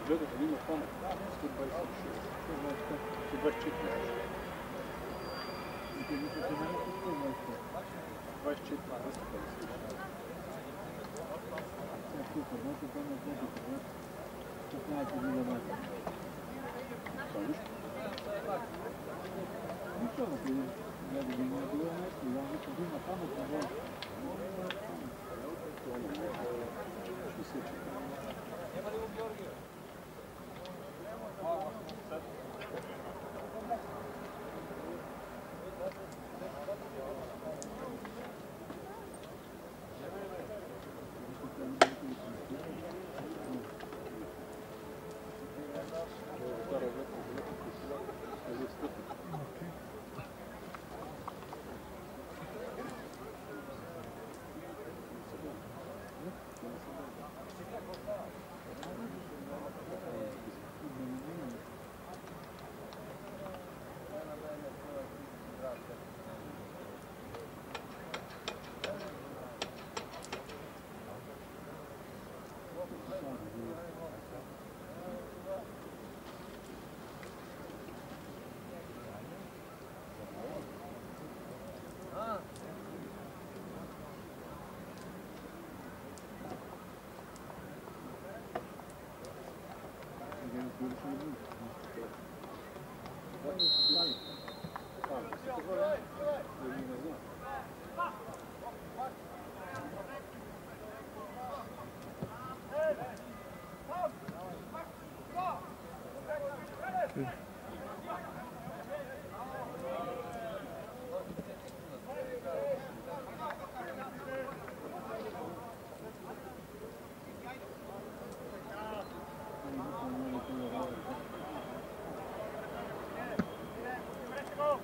Гледах, има там 126, 124. Let's go!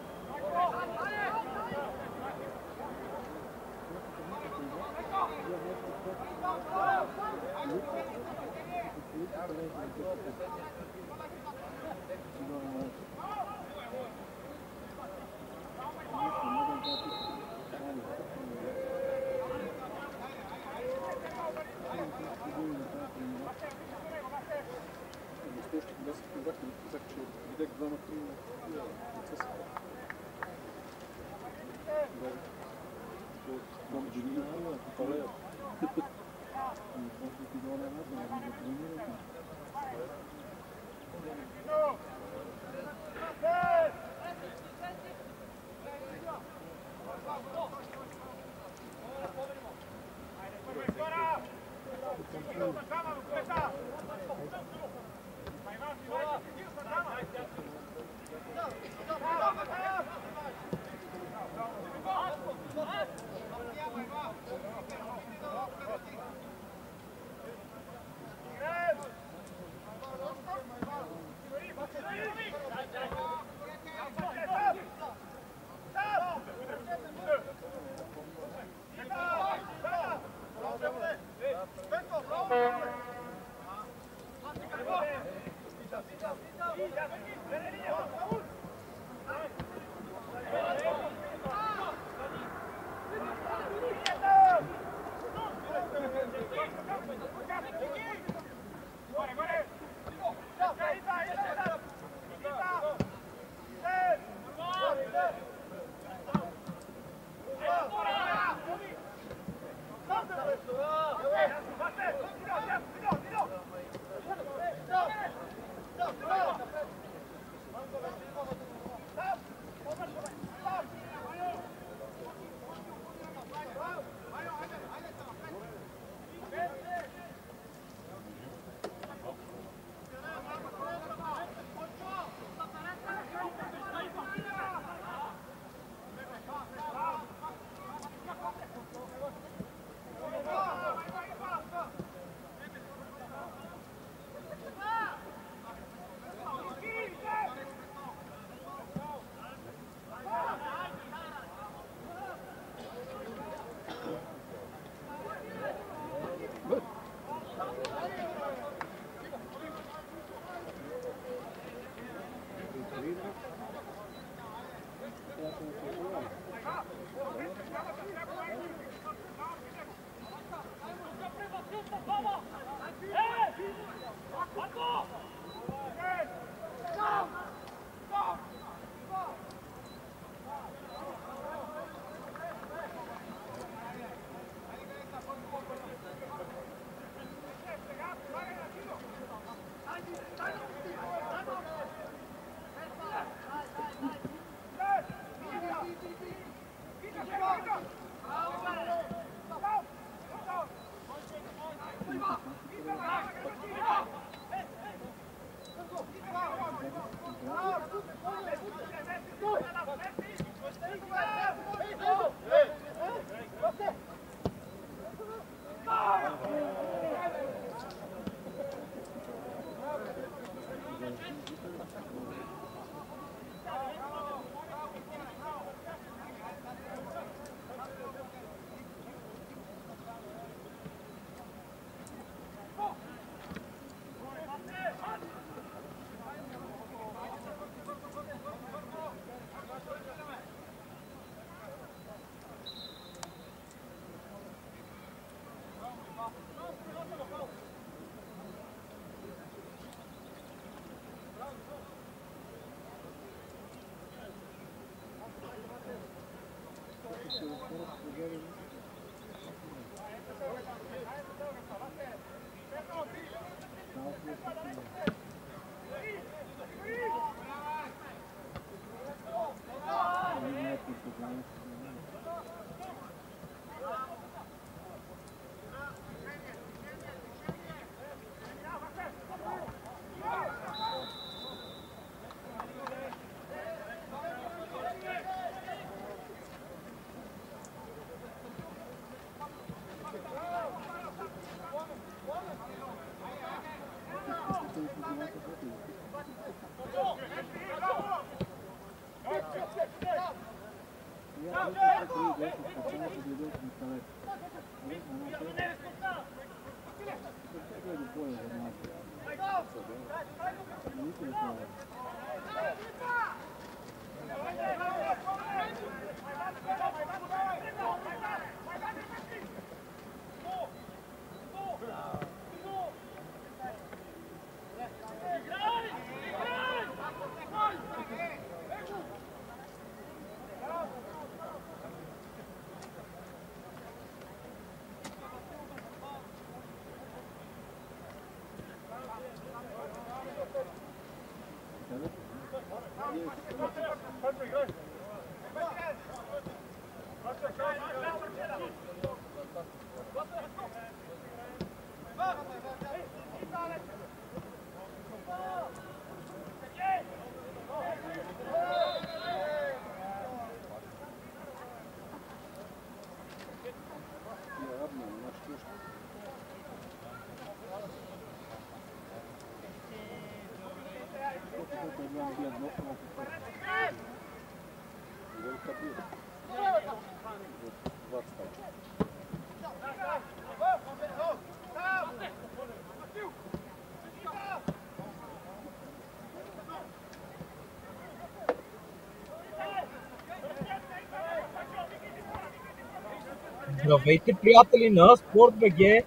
Здравейте, приятели на Спорт.бг!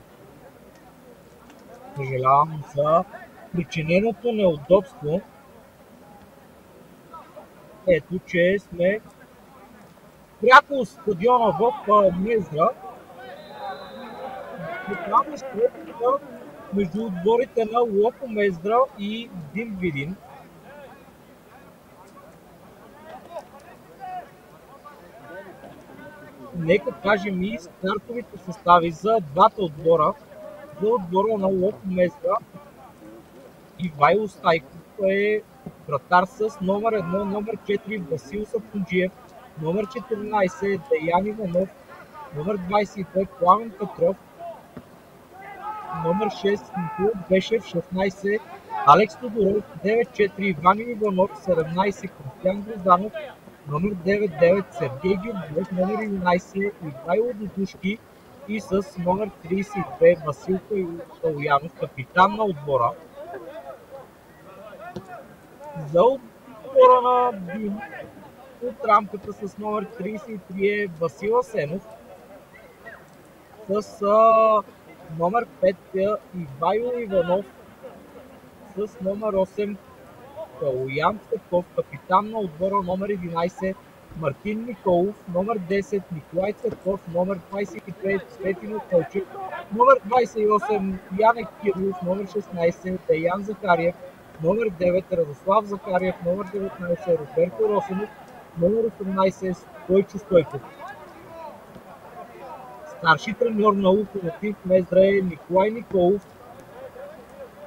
Съжалявам за причиненото неудобство. Ето, че сме пряко от стадиона в Мездра. Направо срещата между отборите на Локо Мездра и Дим Видин. Нека кажем и стартовите състави за двата отбора. За отбора на Локо Мездра Ивайло Стайков е вратар с номер 1, номер 4 Васил Сапунджиев, номер 14 Деян Иванов, номер 22 Пламен Петров, номер 6 Никола Бешев, 16 Алекс Тодоров, 9-4 Иван Иванов, 17 Кристиян Грозданов, номер 9-9 Сергей Георгиев, номер 11 Ивайло Дудушки и с номер 32 Васил Калуянов, капитан на отбора. За отбора на Дим от рамката с номер 33 е Васил Асенов, с номер 5 Ивайло Иванов, с номер 8 Калуян Цветков, капитан на отбора номер 11 Мартин Николов, номер 10 Николай Цветков, номер 25 Светин Кълчев, номер 28 Янек Кирлов, номер 16 Деян Захариев, номер 9 Радослав Захариев, номер 19 Роберто Росенов, номер 18 Стойчо Стойков. Старши треньор на Локомотив Мездра е Николай Николов,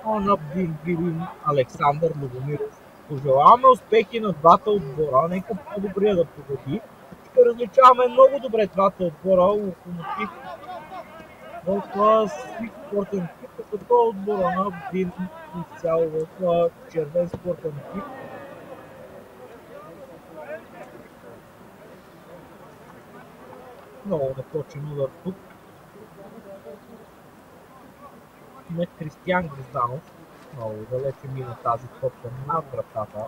а на Дим Видин Александър Любомиров. Пожелаваме успехи на двата отбора, нека по-добре да победи. Ще различаваме много добре двата отбора. Локомотив в сив спортен тип, като отбора на Дим изцяло в червен спортен тип. Много неточен удар тук на Кристиян Грозданов. Много далече мина тази топка над вратата.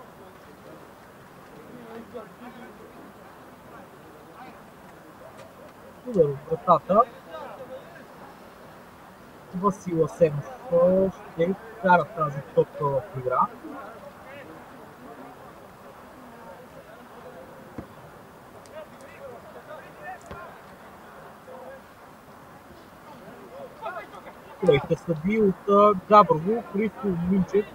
Удар от вратата. Васил Асенов ще кара тази топка в игра. тройка съди от Габрово, Христо Минчев,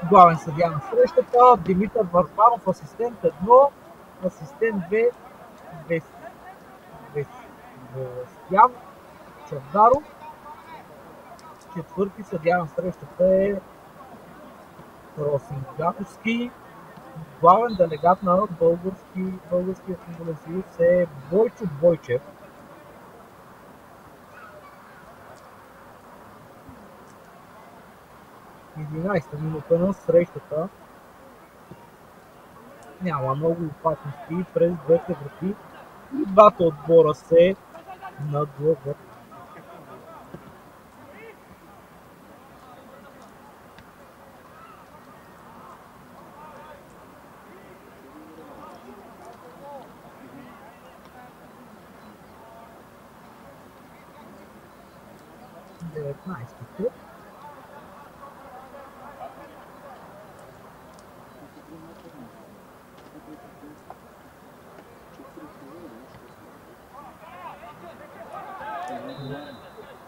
главен съдия на срещата, Димитър Върбанов, асистент 1, асистент 2, Вестян Чавдаров. Четвърти съдия на срещата е Росин Гаковски. Главен делегат на Българския футболен съюз е Бойчо Бойчев. 11-та минута на срещата. Няма много опасности през двете врати. И двата отбора се надлъгват. Деветнайсти.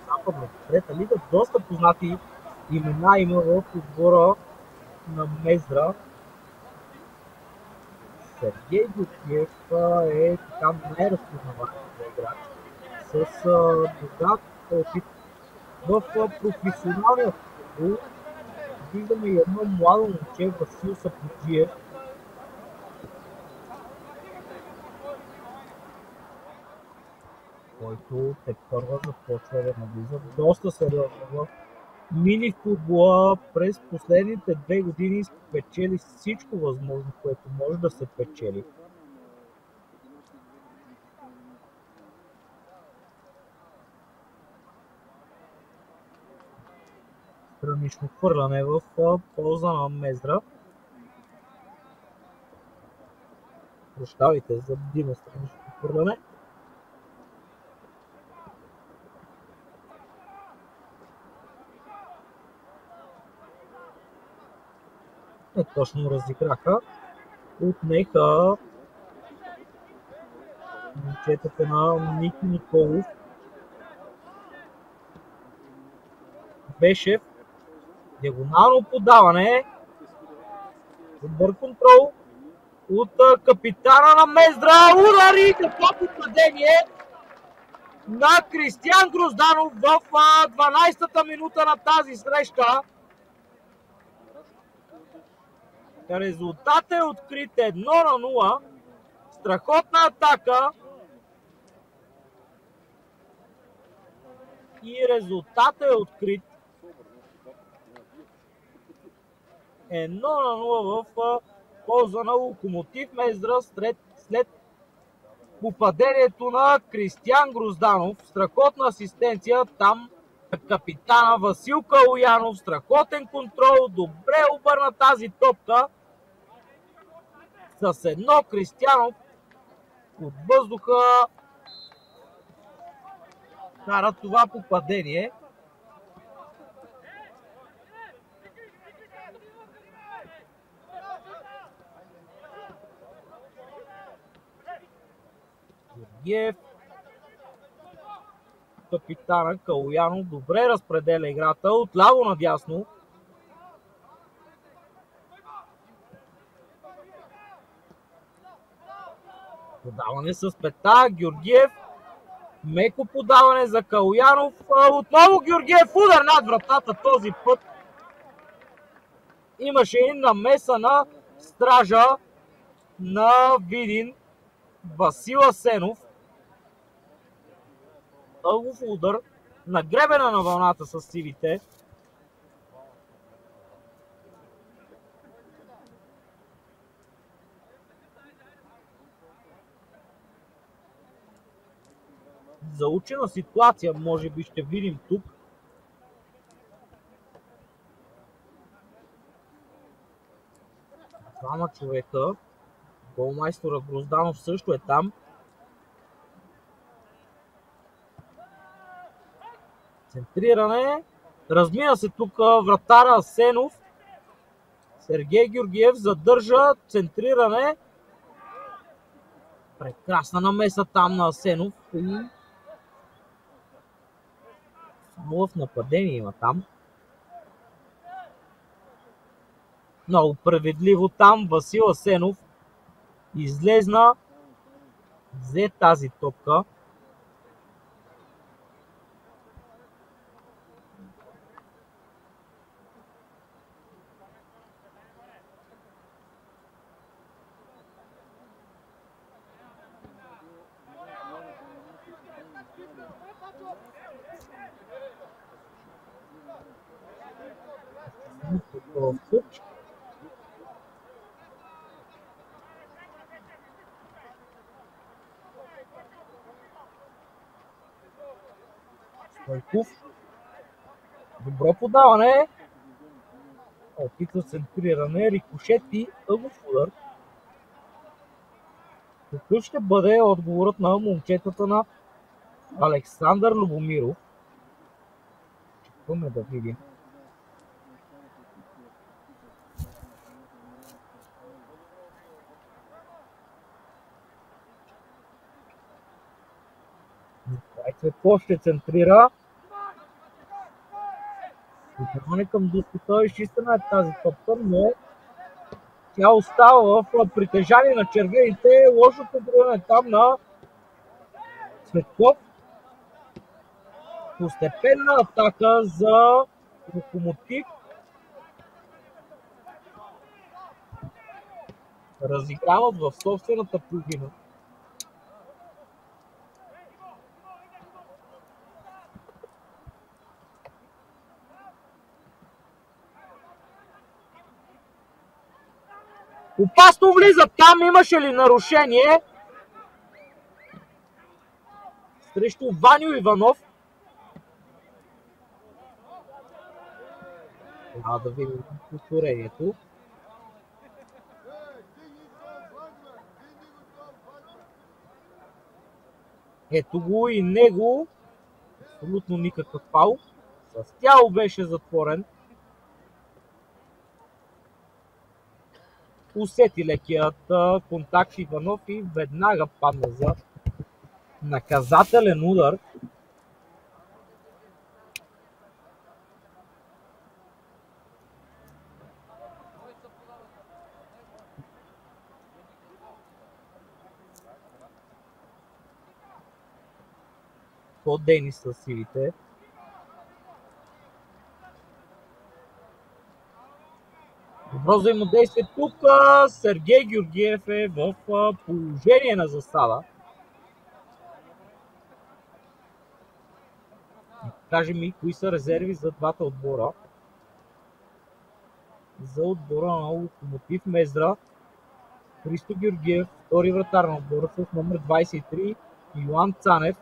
Западна трета лига. Доста познати имена има в отбора на Мездра. Сергей Гутиев е така най-разпознаваемият играч с богат опит в професионалния футбол. Виждаме и едно младо момче, Васил Саподжиев, който тепърва започва да навлиза доста сериозно в мини футбола. През последните 2 години спечели всичко възможно, което може да се печели. Странично хвърляне в полза на Мездра. Прощавайте за Дима, странично хвърляне. Точно разиграха. Отнеха момчетата на Ники Николов. Бешев. Диагонално подаване. Добър контрол от капитана на Мездра. Удари! Какво попадение на Кристиян Грозданов в 12-та минута на тази среща. Резултат е открит 1-0. Страхотна атака. И резултат е открит 1-0 в полза на Локомотив Мездра след попадението на Кристиян Грозданов. Страхотна асистенция там. Капитана Васил Калоянов, страхотен контрол, добре обърна тази топка с едно. Кристиянов от въздуха кара това попадение. Георгиев, капитана Калоянов добре разпределя играта отляво надясно. Подаване с пета. Георгиев. Меко подаване за Калоянов. Отново Георгиев. Удар над вратата този път. Имаше и намеса на стража на Видин. Васил Асенов. Дългов удар на гребена на вълната с сивите. Заучена ситуация, може би ще видим тук. Двама човека. Голмайстора Грозданов също е там. Центриране. Размина се тук вратара Асенов. Сергей Георгиев задържа. Центриране. Прекрасна намеса там на Асенов. И Но в нападение има там. Много справедливо там Васил Асенов излезна, взе тази топка. Стойков. Добро подаване. Опит за центриране. Рикошети. Ъгов удар. Какъв ще бъде отговорът на момчетата на Александър Любомиров? Чакаме да видим. Цветков ще центрира. Подаване към дуската. Изчистена е тази топка, но тя остава в притежание на червените. Лошо контролиране там на Цветков. Постепенна атака за Локомотив. Разиграват в собствената половина. Опасно влиза там. Имаше ли нарушение срещу Ваню Иванов? Да видим повторението. Ето го и него. Абсолютно никакъв фаул. С тяло беше затворен. Усети лекият контакт Иванов и веднага падна за наказателен удар. По-дейни са силите. Добро взаимодействие тук. Сергей Георгиев е в положение на засада. Кажи ми кои са резерви за двата отбора. За отбора на Локомотив Мездра Христо Георгиев, втори вратар на отбора с номер 23, Йоан Цанев,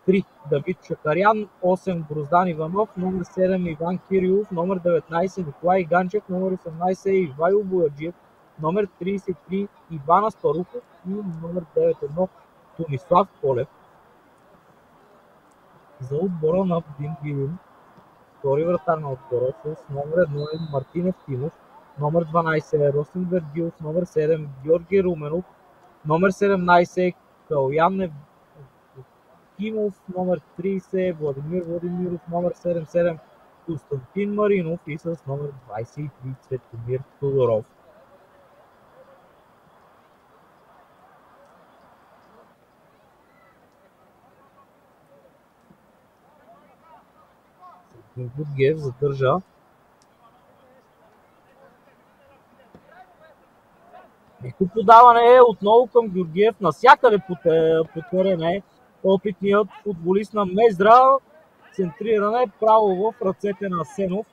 5-3 Давид Чакарян, 8 Гроздан Иванов, номер 7 Иван Кирилов, номер 19 Николай Ганчев, номер 18 Ивайло Бояджиев, номер 33 Иван Аспарухов и номер 91 Тонислав Колев. За отбора на Дим Билин, втори вратар на отбора с номер 1 е Мартин Евтимов, номер 12 е Росен Вергилов, номер 7 Георги Руменов, номер 17 е Калян Евтимов, номер 30 е Владимир Владимиров, номер 77 Константин Маринов и с номер 23 Цветомир Тодоров. Гудгев задържа. Леко подаване отново към Георгиев. Насякъде по терена е опитният футболист на Мездра. Центриране право в ръцете на Асенов.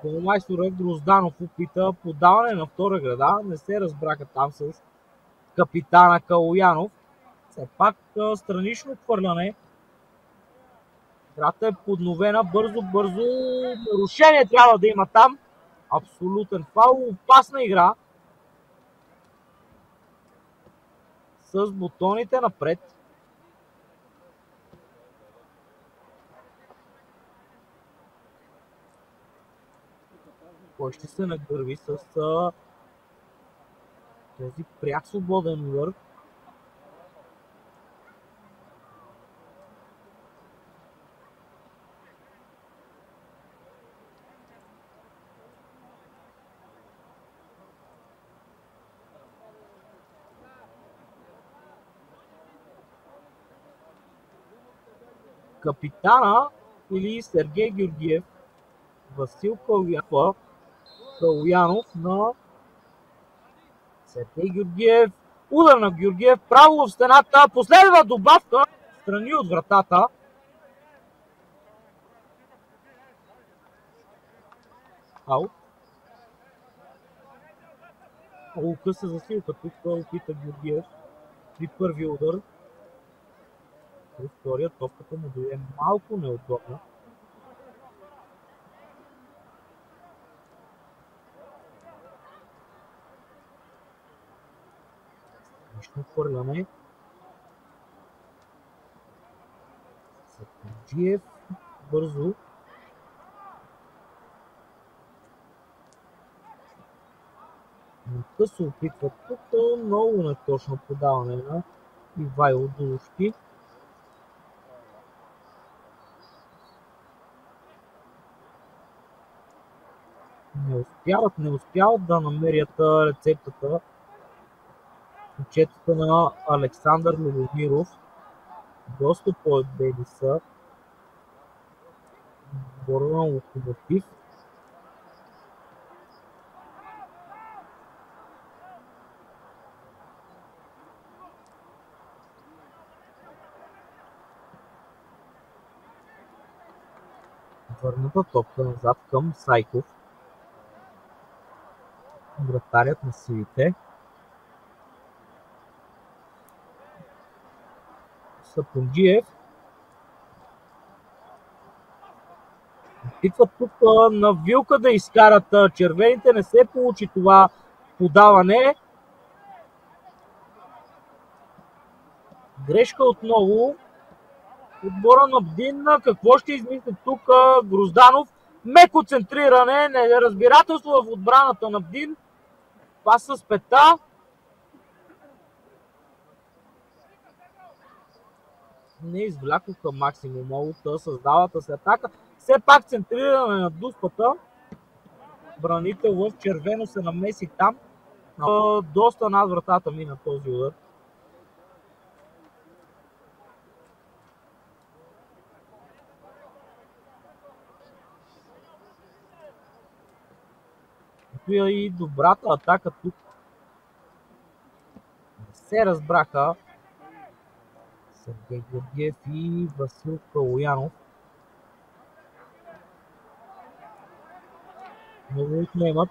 Голмайсторът Грозданов опита подаване на втора града. Не се разбраха там с капитана Калоянов. Все пак странично хвърляне. Играта е подновена бързо. Нарушение трябва да има там. Абсолютен фаул. Опасна игра. С бутоните напред. Кой ще се нагърви с този пряк свободен удар? капитана или Сергей Георгиев, Васил Калуянов на Сергей Георгиев. Удар на Георгиев, право в стената, последва добавка, страни от вратата. Аут. Много къса засилка тук, опита Георгиев при първия удар. При втория топката му дойде малко неудобно. Нищо хвърляне. Сакаджиев бързо. Та се опитва тук, много неточно подаване на Ивайло Дуловски. Не успяват да намерят рецептата. Учетата на Александър Любомиров доста по-бели са. Отбора на Локомотив. Върната топка назад към Сайков. Вратарят на сивите. Сапунджиев. Опитват тук на вилка да изкарат червените. Не се получи това подаване. Грешка отново. Отбора на Бдин. Какво ще измисли тук Грозданов? Меко центриране. Неразбирателство в отбраната на Бдин. Пас с пета. Не извлякоха максимума от създалата се атака. Все пак центриране на дуспата. Бранител в червено се намеси там. Доста над вратата мина този удар. И добрата атака тук. Не се разбраха Сергей Георгиев и Васил Калуянов. Много отнемат.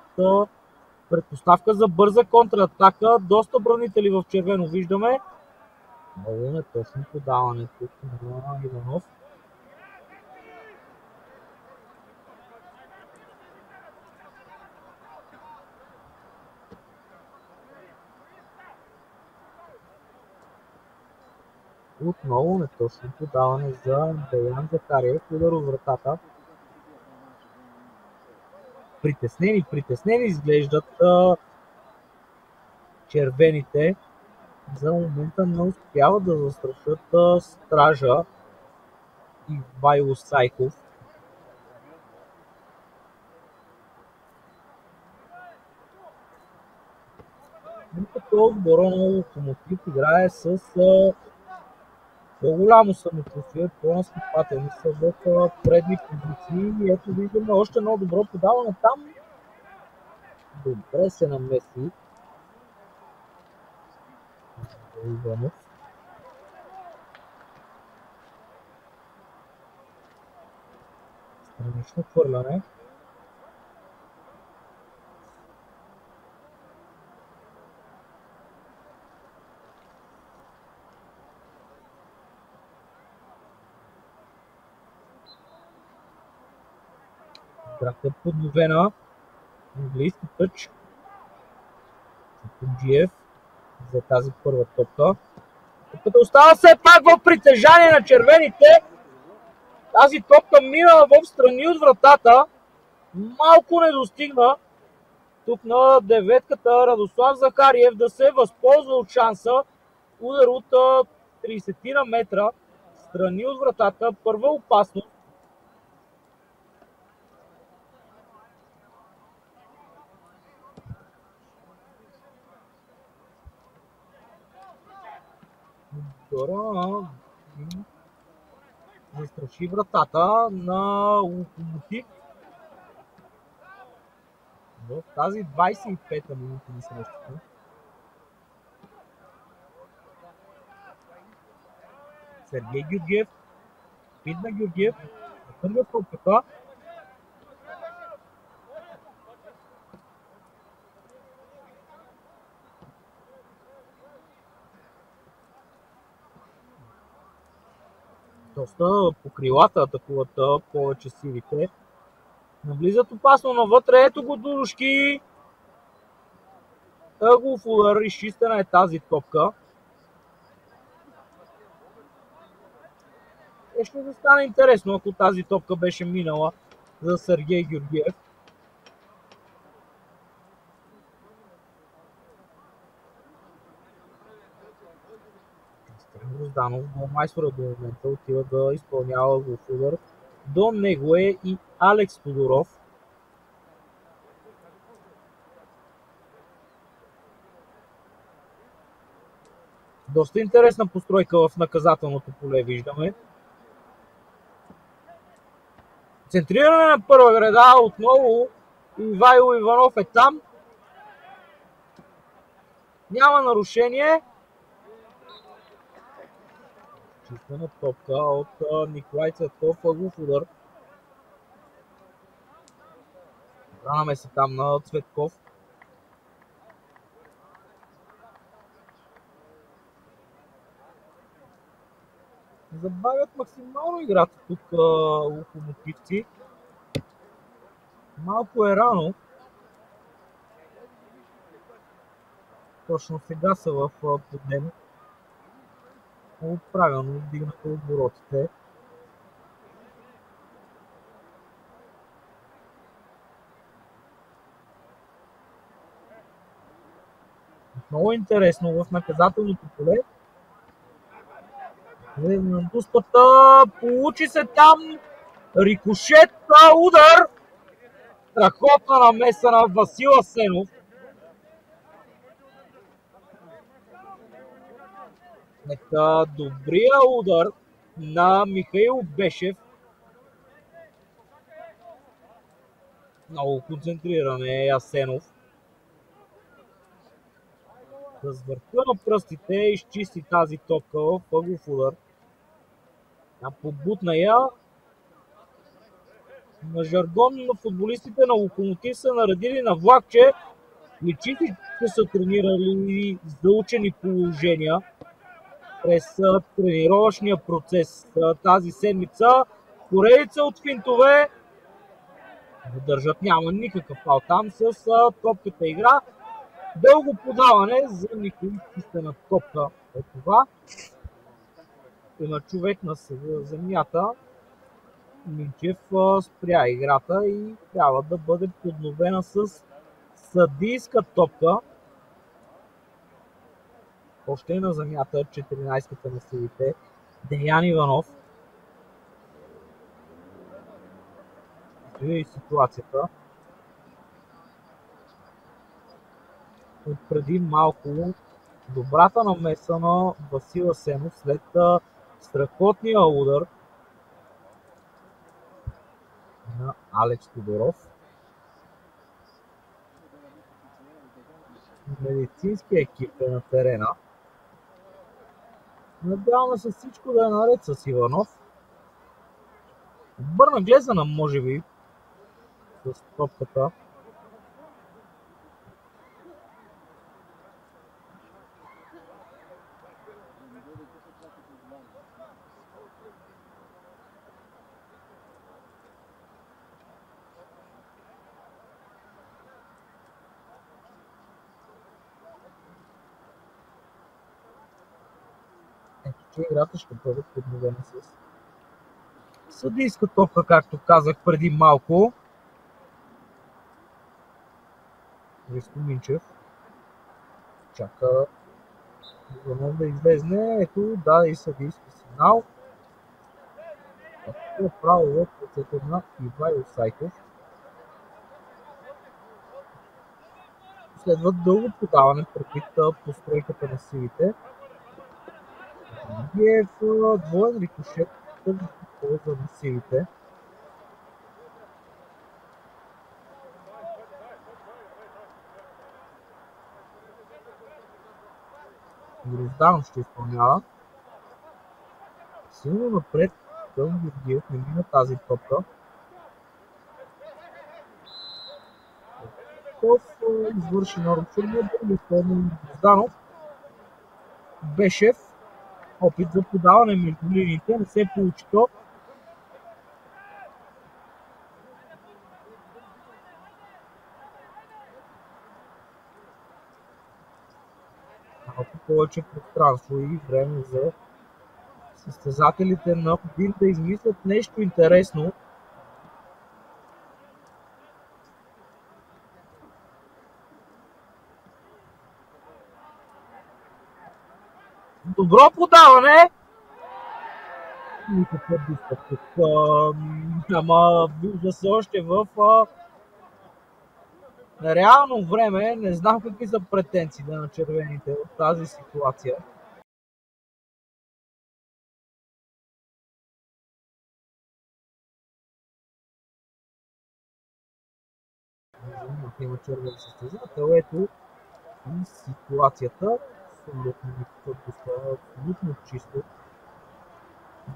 Предпоставка за бърза контратака. Доста бранители в червено виждаме. Много неточно подаване тук на Иванов. Отново неточно подаване за Деян Захариев. Удар от вратата. Притеснени изглеждат червените. За момента не успяват да застрашат стража Ивайло Сайков. Като отбора на Локомотив играе с по-голямо самочувствие, по-настъпателни са в предни позиции. И ето виждаме още едно добро подаване там. Добре се намеси Иванов. Странично хвърляне. Играта е подновена. Английски тъч. Сапунджиев за тази първа топка. Като остава все пак в притежание на червените. Тази топка мина в страни от вратата. Малко не достигна. Тук на деветката Радослав Захариев да се възползва от шанса. Удар от 30 на метра. Страни от вратата. Първа опасност. застраши вратата на Локомотив в тази 25-та минута на срещата. Сергей Георгиев, спид на Георгиев, първа топката. Доста по крилата атакуват повече силите. Навлизат опасно навътре, ето го Дурушки. Ъглов удар, изчистена е тази топка. Ще да стане интересно, ако тази топка беше минала за Сергей Георгиев. Грозданов, голмайстора до момента, отива да изпълнява ъглов удар. До него е и Алекс Тодоров. Доста интересна постройка в наказателното поле виждаме. Центриране на първа града, отново Ивайло Иванов е там. Няма нарушение. Чистена топка от Николай Цветков, ъглов удар. Бранаме се там на Цветков. Забавят максимално играта тук локомотивци. Малко е рано. Точно сега са в подем. Правилно вдигнаха оборотите. Много интересно в наказателното поле. Дуспата, получи се там рикошет, удар. Страхотна намеса на Васил Асенов. Добрия удар на Михаил Бешев. Много концентриран е Асенов. С върха на пръстите изчисти тази топка в ъглов удар. Побутна я. На жаргон на футболистите на Локомотив са наредили на влакче. Личи, че са тренирали заучени положения през тренировъчния процес тази седмица. Поредица от финтове. Задържат, няма никакъв фал там с топката игра. Дълго подаване за никой чистена топка е това. Има човек на земята. Минчев спря играта и трябва да бъде подновена с съдийска топка. Още е на земята 14-та на силите. Деян Иванов. И ситуацията. От преди малко добрата намеса на Васил Асенов след страхотния удар на Алекс Тодоров. Медицинския екип е на терена. Надяваме се всичко да е наред с Иванов. Бърна глезана, може би, с топката. Че играта ще бъде подновена с съдийска топка, както казах преди малко. Христо Минчев чака Иванов да излезне. Ето, даде и съдийски сигнал. Това е право в ръцете на Ивайло Сайков. Следва дълго подаване предвид постройката на силите. Геев, двоен рикошет, полза на силите. Грозданов ще изпълнява. Силно напред към Георгиев, не мина тази топка. Ков извърши нарушение, да изпълни Грозданов. Бешев. Опит за подаване между линиите, не се получи то. Малко повече пространство и време за състезателите на Один да измислят нещо интересно. Добро подаване! Никакъв диспът тук. Ама вижда се още в реално време. Не знам какви са претенциите на червените в тази ситуация. Има червен състезател. Ето и ситуацията. Абсолютно никакъв диспът. Абсолютно чисто.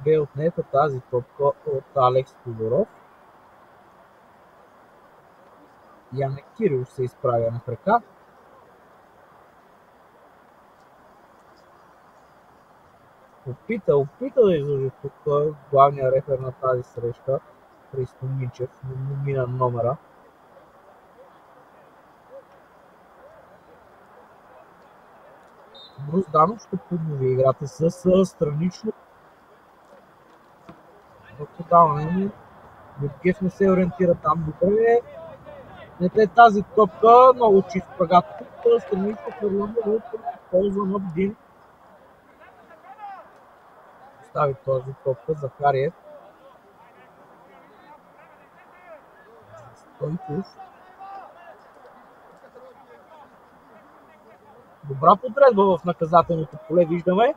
Бе отнета тази топка от Алекс Тодоров. Янек Кирилов се изправя на крака. Опита да изложи тук главния рефер на тази среща. Христо Минчев, но мина номера. Грозданов ще поднови играта с странично подаване. Георгиев не се ориентира там добре. Не тази топка, много чист прагат. Тук странично хвърляме в полза на Бдин. Остави този топка за Хариев. Стойков. Добра подредба в наказателното поле виждаме.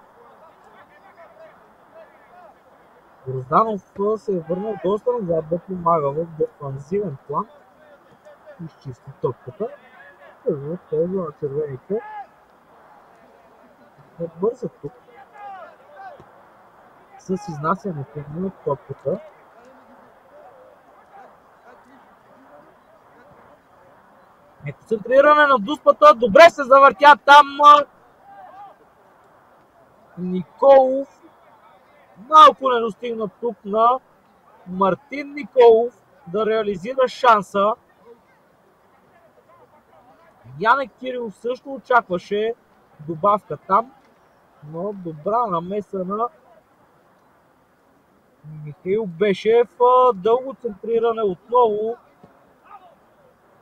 Грозданов се е върнал доста назад да помага в дефанзивен план. Изчисти топката. В полза на червените. Не бързат тук. С изнасянето на топката. Ето центриране на дуспата. Добре се завъртя там. Николов. Малко не достигна тук на Мартин Николов да реализира шанса. Янек Кирилов също очакваше добавка там, но добра намеса на Михаил Бешев. Дълго центриране отново.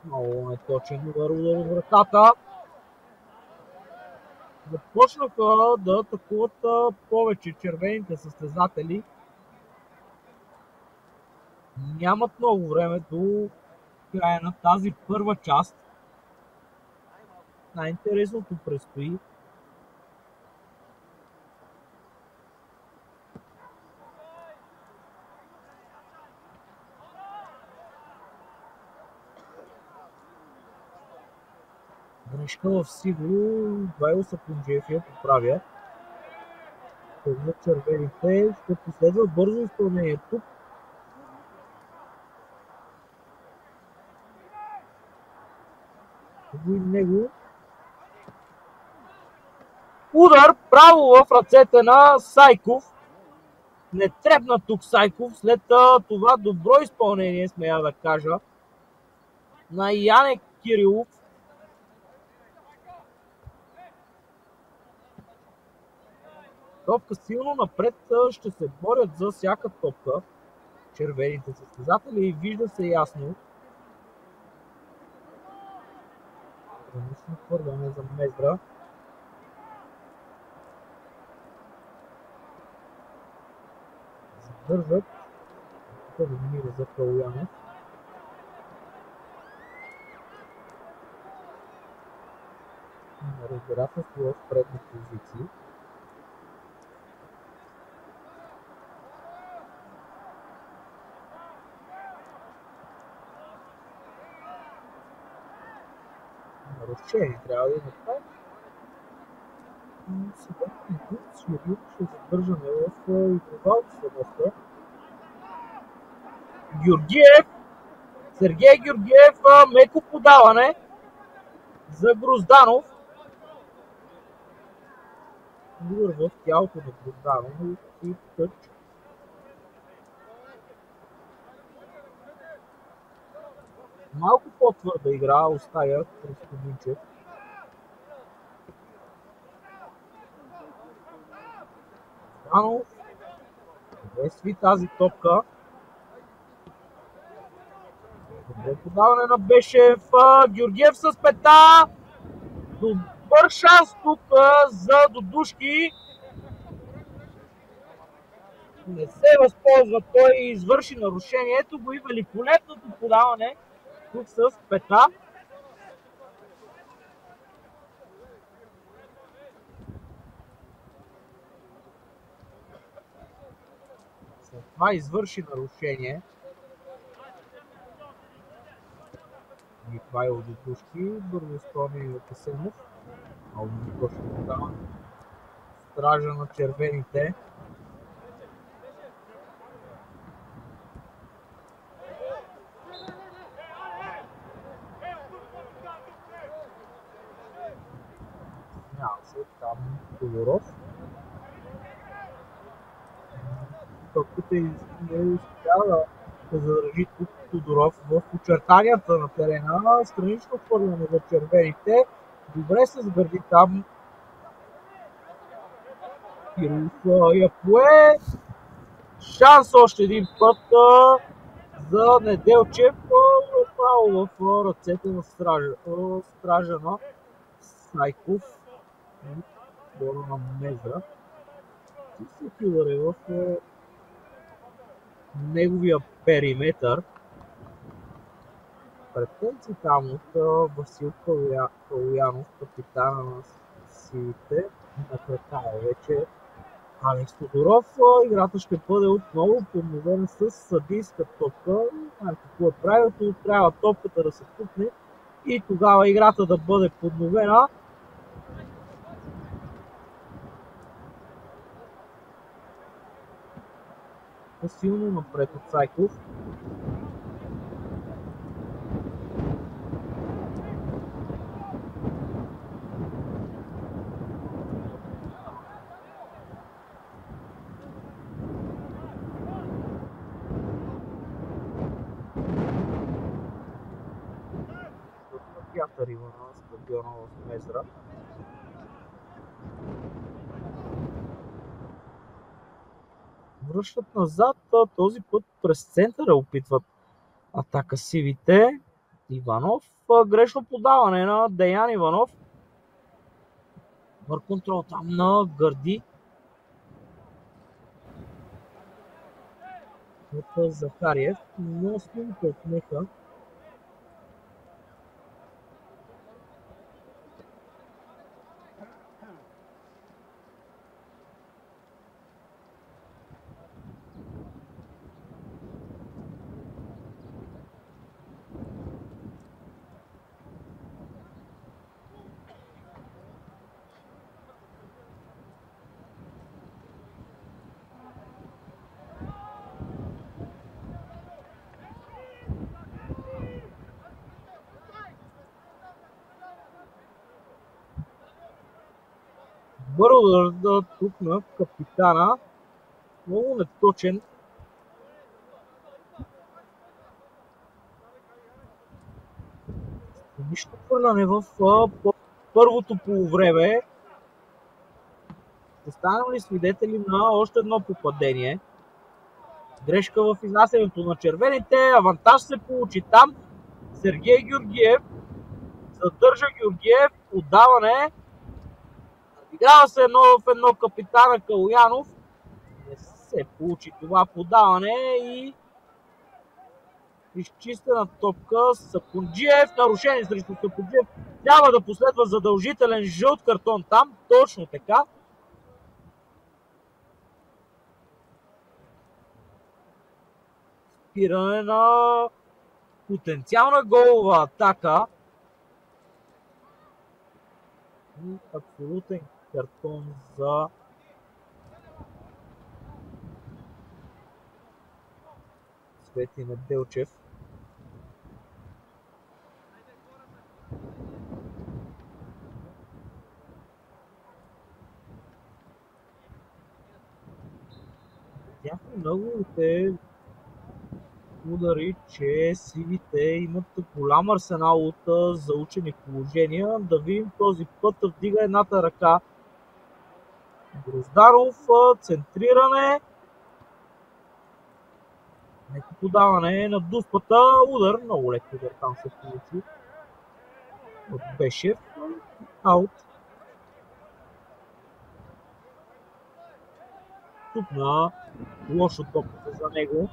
Много неточен удар от вратата. Започнаха да атакуват повече червените състезатели. Нямат много време до края на тази първа част. Най-интересното предстои. Грешка в сиво. Вайло Сапунджиев я поправя. За червените ще последва бързо изпълнение тук. Него. Удар право в ръцете на Сайков. Не трепна тук Сайков след това добро изпълнение, смея да кажа, на Янек Кирилов. Топка силно напред, ще се борят за всяка топка червените състезатели и вижда се ясно. Замислено хвърляне за Мездра. Задържат. Тук да мира за Калуянов. Разбирателство в предни позиции. нарушение трябва да има това. Сега ще задържане в игрова обстановка. Георгиев, Сергей Георгиев, меко подаване за Грозданов. Удар в тялото на Грозданов и тъч. Малко по-твърда игра оставя Христо Минчев. Грозданов добре сви тази топка. Добре подаване на Бешев. Георгиев с пета. Добър шанс тук за Дудушки. Не се възползва той и извърши нарушението. Го и великолепното подаване тук с пета. След това извърши нарушение. Михайло Дудушки, бързо изпълнение от Асенов. Много точно подава. Стража на червените. Няма се там Тодоров. Топката не успя да задържи тук Тодоров в очертанията на терена. Странично хвърляне за червените. Добре се сгърди там. Кирилов я пое. Шанс още един път за Неделчев. Направо в ръцете на стража на Сайков. Бора на Мезра. Всеки удар е в неговия периметър. Претенции там от Васил Калуянов, капитана на силите. Накрая вече Алекс Тодоров. Играта ще бъде отново подновена с съдийска топка. Какво е правилото? Трябва топката да се пукне и тогава играта да бъде подновена. Силно напред от Сайков. Пятър има на стадиона в Мезра. Връщат назад, този път през центъра опитват атака сивите. Иванов, грешно подаване на Деян Иванов. Добър контрол там на Гърди. От Захариев, но снимите отнеха. Бързо да тук на капитана. Много неточен. Нищо хвърляне в първото полувреме. Останем ли свидетели на още едно попадение? Грешка в изнасянето на червените. Авантаж се получи там. Сергей Георгиев задържа Георгиев. Подаване. Играва се в едно капитана Калуянов. Не се получи това подаване и изчистена топка. Сапунджиев. Нарушение срещу Сапунджиев. Трябва да последва задължителен жълт картон там. Точно така. Спиране на потенциална голова атака. И абсолютен картон за Цвети Неделчев. Бяха многовите удари, че сивите имат голям арсенал от заучени положения. Да видим този път вдига едната ръка. Гроздаров, центриране. Нека подаване на дуспата. Удар, много лек удар там се получи. От Бешев. Аут. Тупна лошо топката за него.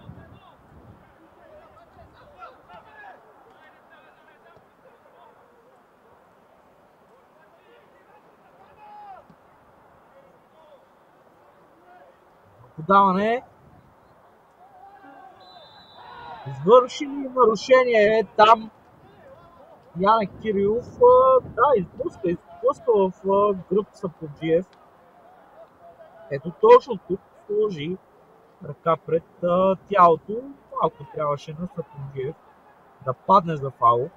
Подаване. Извърши нарушение там. Яне Кирилов, да, изблъска в гръб Саподжиев. Ето точно тук сложи ръка пред тялото. Малко трябваше на Саподжиев да падне за фаул.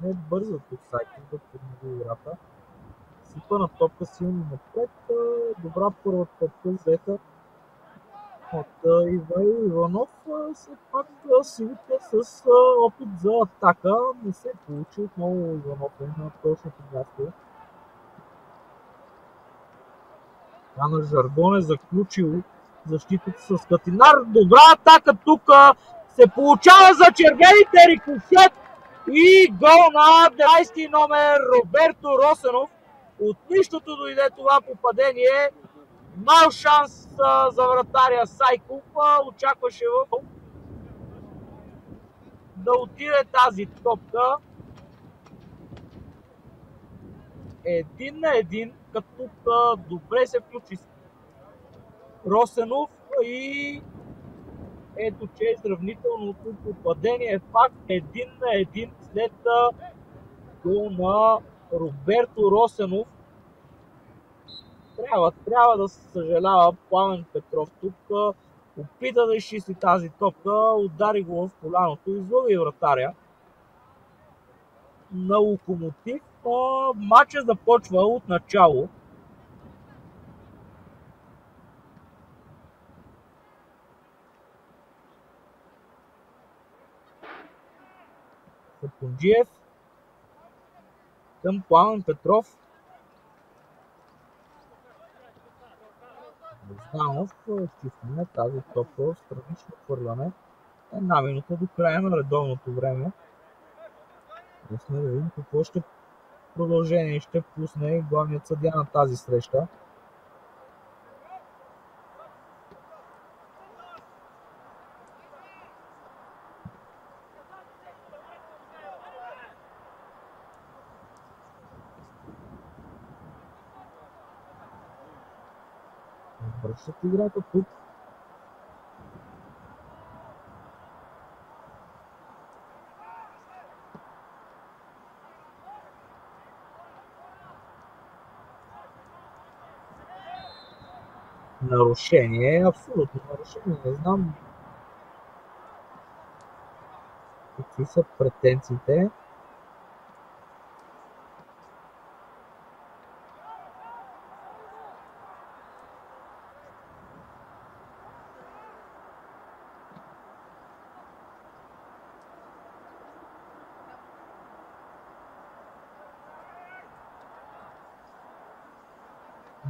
Не бърза тук Сайков да поднови играта. Сипа на топка силно напред. Добра първа топка взета от Ивайло Иванов. Все пак силите с опит за атака не се получи. Отново Иванов е на точното място. На Жаргон е заключил защитата с Катинар. Добра атака тук се получава за червените, рикошет и гол на 11 номер Роберто Росенов. От нищото дойде това попадение. Мал шанс за вратаря Сайков. Очакваше да отиде тази топка. 1-1, като тук добре се включи Росенов и ето, че изравнителното попадение е факт. 1-1 след гол на Роберто Росенов. Трябва да се съжалява Пламен Петров тук. Опита да изчисти тази топка, удари го в коляното, излъга вратаря на Локомотив. Матчът започва от начало. Сапунджиев към Пламен Петров. Грозданов изчистване тази топка в странично хвърляне. Една минута до края на редовното време. Да видим какво ще продължение ще пусне главният съдия на тази среща. Връщат играта тук. Нарушение, абсолютно нарушение. Не знам какви са претенциите.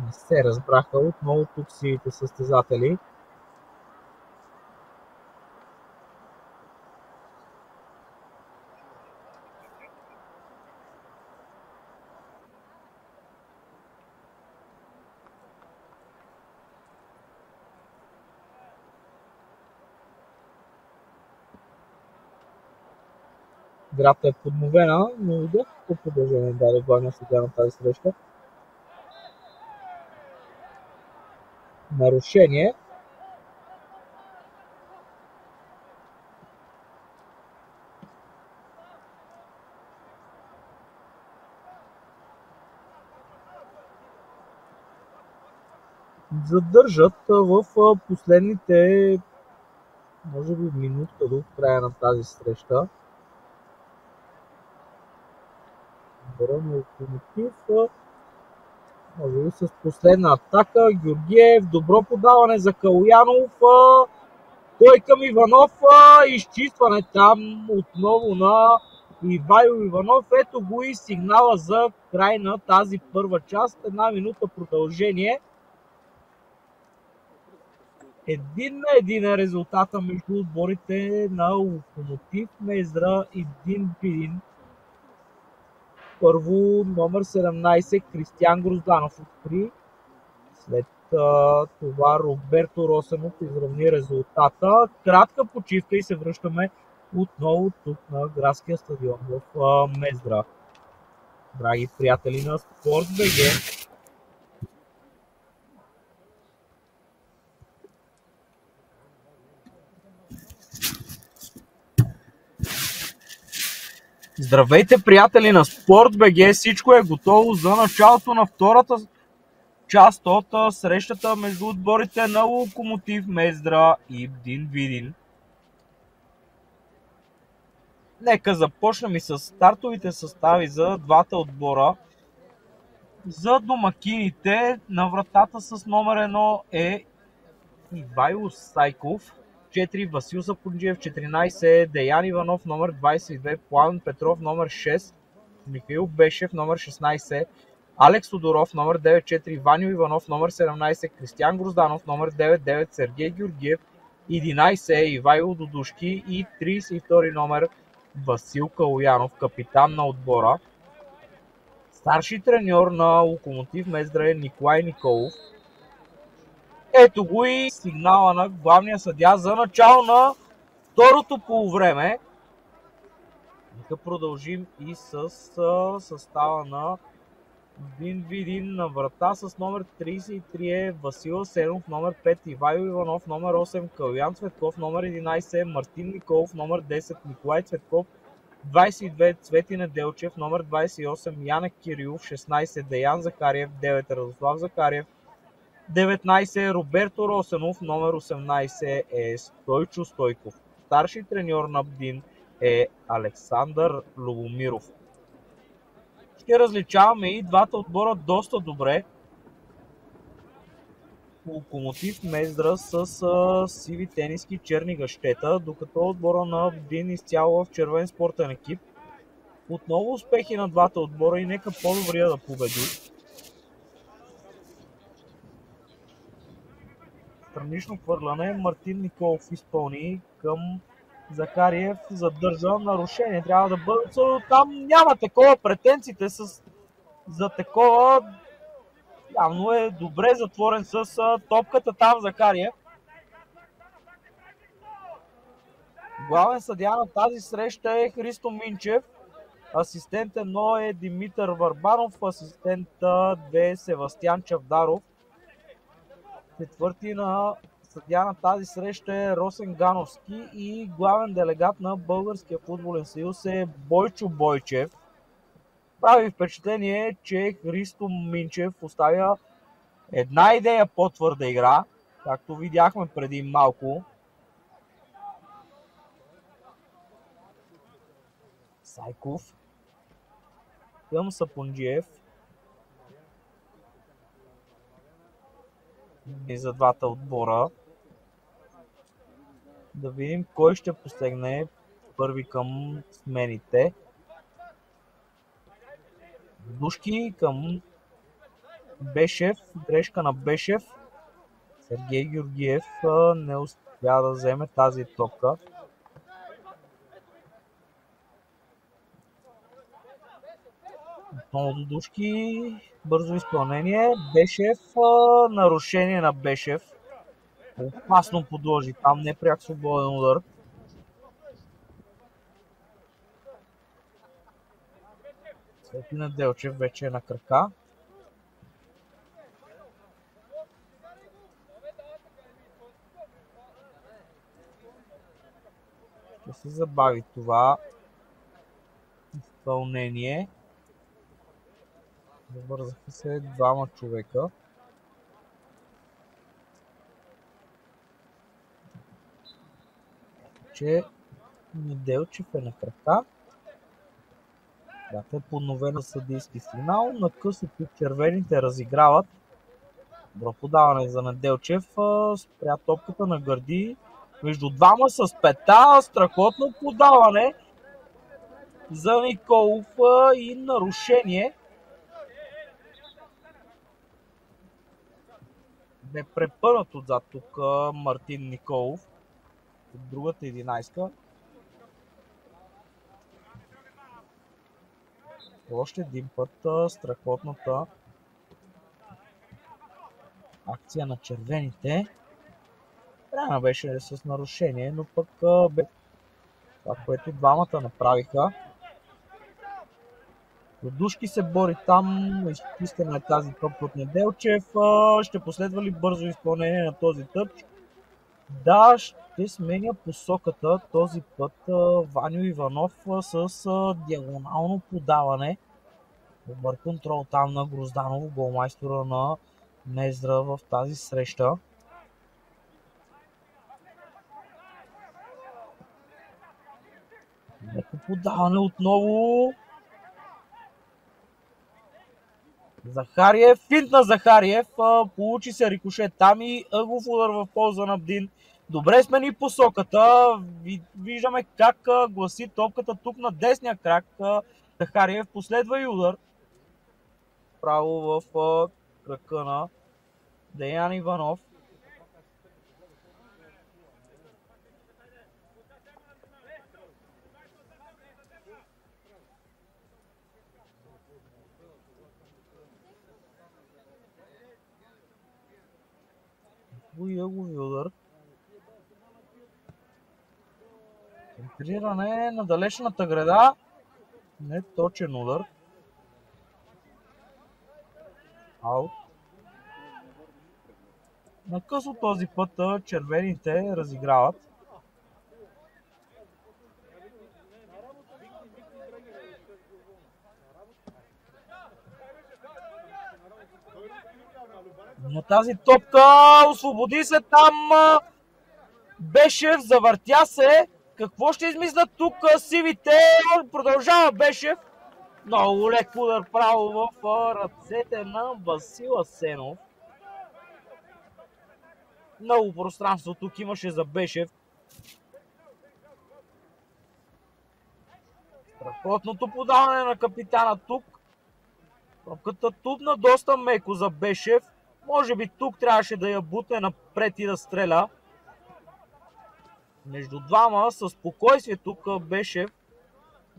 Не се разбраха отново тук силите състезатели. Играта е подновена, но видях какво продължение даде главния съдия на тази среща. Нарушение. Задържат в последните, може би, минутка до края на тази среща. Отбора на Локомотив. Може би с последна атака. Георгиев, добро подаване за Калоянов. Той към Иванов. Изчистване там отново на Ивайло Иванов. Ето го и сигнала за край на тази първа част. 1 минута продължение. 1-1 е резултата между отборите на Локомотив Мездра и Видин. Първо номер 17 Кристиян Грозданов откри. След това Роберто Росенов изравни резултата. Кратка почивка и се връщаме отново тук на градския стадион в Мездра. Драги приятели на Спорт.бг, здравейте, приятели на Спорт.бг! Всичко е готово за началото на втората част от срещата между отборите на Локомотив Мездра и Видин. Нека започнем и с стартовите състави за двата отбора. За домакините на вратата с номер 1 е Ивайло Сайков, 4 Васил Сапунджиев, 14 Деян Иванов, номер 22 Пламен Петров, номер 6 Михаил Бешев, номер 16 Алекс Тодоров, номер 9-4 Ваню Иванов, номер 17 Кристиян Грозданов, номер 9-9 Сергей Георгиев, 11 Ивайло Дудушки и 32 номер Васил Калоянов, капитан на отбора. Старши треньор на Локомотив Мездра е Николай Николов. Ето го и сигнала на главния съдия за начало на второто полувреме. Нека продължим и с състава на Видин. На врата с номер 33 е Васил Асенов, номер 5 Ивайло Иванов, номер 8 Калоян Цветков, номер 11 Мартин Николов, номер 10 Николай Цветков, 22 Цвети Неделчев, номер 28 Янек Кирилов, 16 Деян Захариев, 9 Радослав Захариев, 19 Роберто Росенов, номер 18 е Стойчо Стойков. Старши треньор на БДИН е Александър Любомиров. Ще различаваме и двата отбора доста добре. Локомотив Мездра с сиви тениски, черни гъщета, докато отбора на БДИН изцяло в червен спортен екип. Отново успехи на двата отбора и нека по-добрия да победи. Странично хвърляне. Мартин Николов изпълни към Захариев, задържа нарушение. Трябва да бъде. Там няма такова. Претенциите за такова. Явно е добре затворен с топката там Захариев. Главен съдия на тази среща е Христо Минчев. Асистент 1 е Димитър Варбанов. Асистент 2 е Севастиян Чавдаров. Четвърти на съдия на тази среща е Росен Гановски и главен делегат на Българския футболен съюз е Бойчо Бойчев. Прави впечатление, че Христо Минчев оставя една идея по-твърда игра, както видяхме преди малко. Сайков към Сапунджиев. И за двата отбора. Да видим кой ще постигне първи към смените. Душки към Бешев. Грешка на Бешев. Сергей Георгиев не успя да вземе тази топка. Отново Дудушки. Бързо изпълнение. Бешев. Нарушение на Бешев. Опасно подложи там. Непряк свободен удар. Цвети Неделчев вече е на крака. Ще се забави това изпълнение. Забързаха се двама човека. Че Неделчев е на крака. Бяха е подновена съдийски сигнал. На късото червените разиграват. Добро подаване за Неделчев. Спря топката на гърди. Между двама с пета. Страхотно подаване за Николов и нарушение. Не препънат отзад тук Мартин Николов. От другата 11-ка. Още един път страхотната акция на червените. Рано беше с нарушение, но пък бе това, което двамата направиха. Дудушки се бори там, изчистена е тази топка от Неделчев. Ще последва ли бързо изпълнение на този тъч? Да, ще сменя посоката този път Ваню Иванов с диагонално подаване. Добър контрол там на Грозданов, голмайстора на Мездра в тази среща. Леко подаване отново. Захариев, финт на Захариев, получи се рикошет там и ъгов удар в полза на Бдин. Добре смени посоката, виждаме как гласи топката тук на десния крак. Захариев последва и удар. Право в крака на Деян Иванов. Ъгови удар. Центриране на далечната града. Не точен удар. Аут. На късо този път червените разиграват. На тази топка освободи се там Бешев, завъртя се. Какво ще измислят тук сивите? Продължава Бешев. Много лек удар право в ръцете на Васил Асенов. Много пространство тук имаше за Бешев. Страхотното подаване на капитана тук. Топката тупна доста меко за Бешев. Може би тук трябваше да я бутне напред и да стреля. Между двама със спокойствие тук Бешев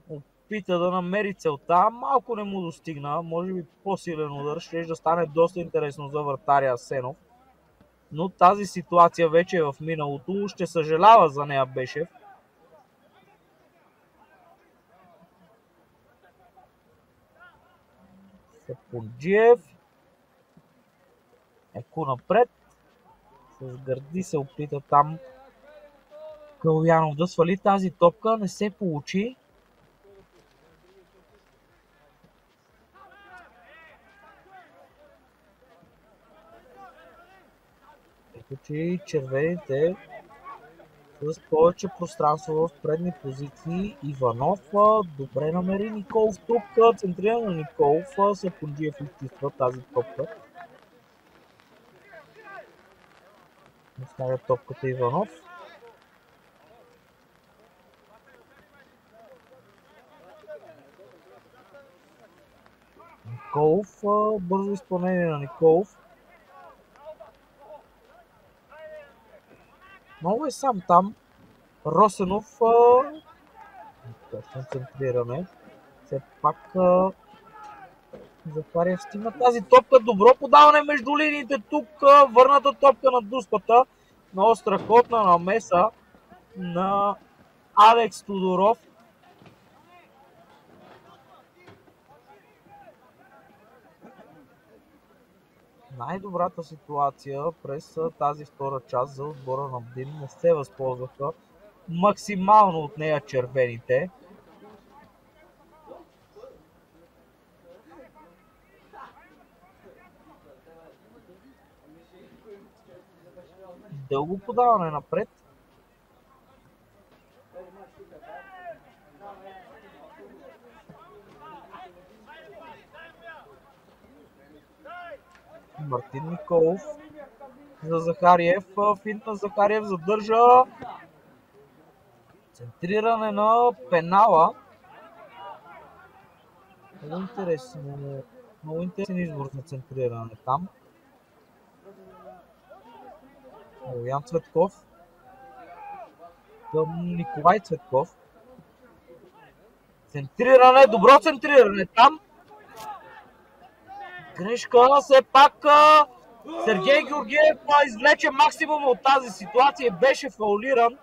опита да намери целта. Малко не му достигна. Може би по-силен удар. Ще да стане доста интересно за вратаря Асенов. Но тази ситуация вече е в миналото. Ще съжалява за нея Бешев. Сапунджиев. Еко напред. С гърди се опита там Калуянов да свали тази топка. Не се получи. Ето, че и червените с повече пространство в предни позиции. Иванов добре намери Николов тук. Центриране на Николов. Сапунджиев изчиства тази топка. Оставя топката Иванов. Николов. Бързо изпълнение на Николов. Много е сам там. Росенов. Точно центриране. Все пак Захариев стигна тази топка. Добро подаване между линиите тук. Върната топка на дуспата. Много страхотна намеса на Алекс Тодоров. Най-добрата ситуация през тази втора част за отбора на Бдин. Не се възползваха максимално от нея червените. Дълго подаване напред. Мартин Николов за Захариев. Финт на Захариев задържа. Центриране на пенала. Много интересен избор за центриране там. Ян Цветков към Николай Цветков. Центриране, добро центриране там. Грешка, все пак Сергей Георгиев извлече максимум от тази ситуация и беше фаулиран.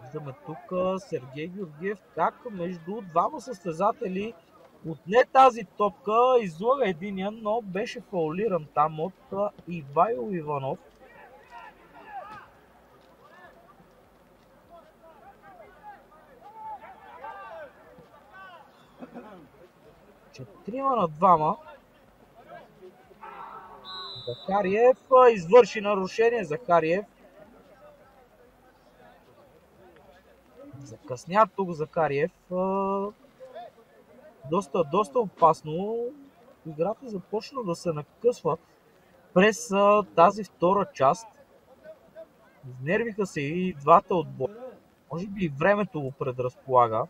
Виждаме тук Сергей Георгиев как между двама състезатели отне тази топка, излага единия, но беше фаулиран там от Ивайло Иванов. Четирима на двама. Захариев извърши нарушение. Захариев закъсня тук. Захариев доста опасно. Играта започна да се накъсва през тази втора част. Изнервиха се и двата отбора. Може би и времето го предразполага.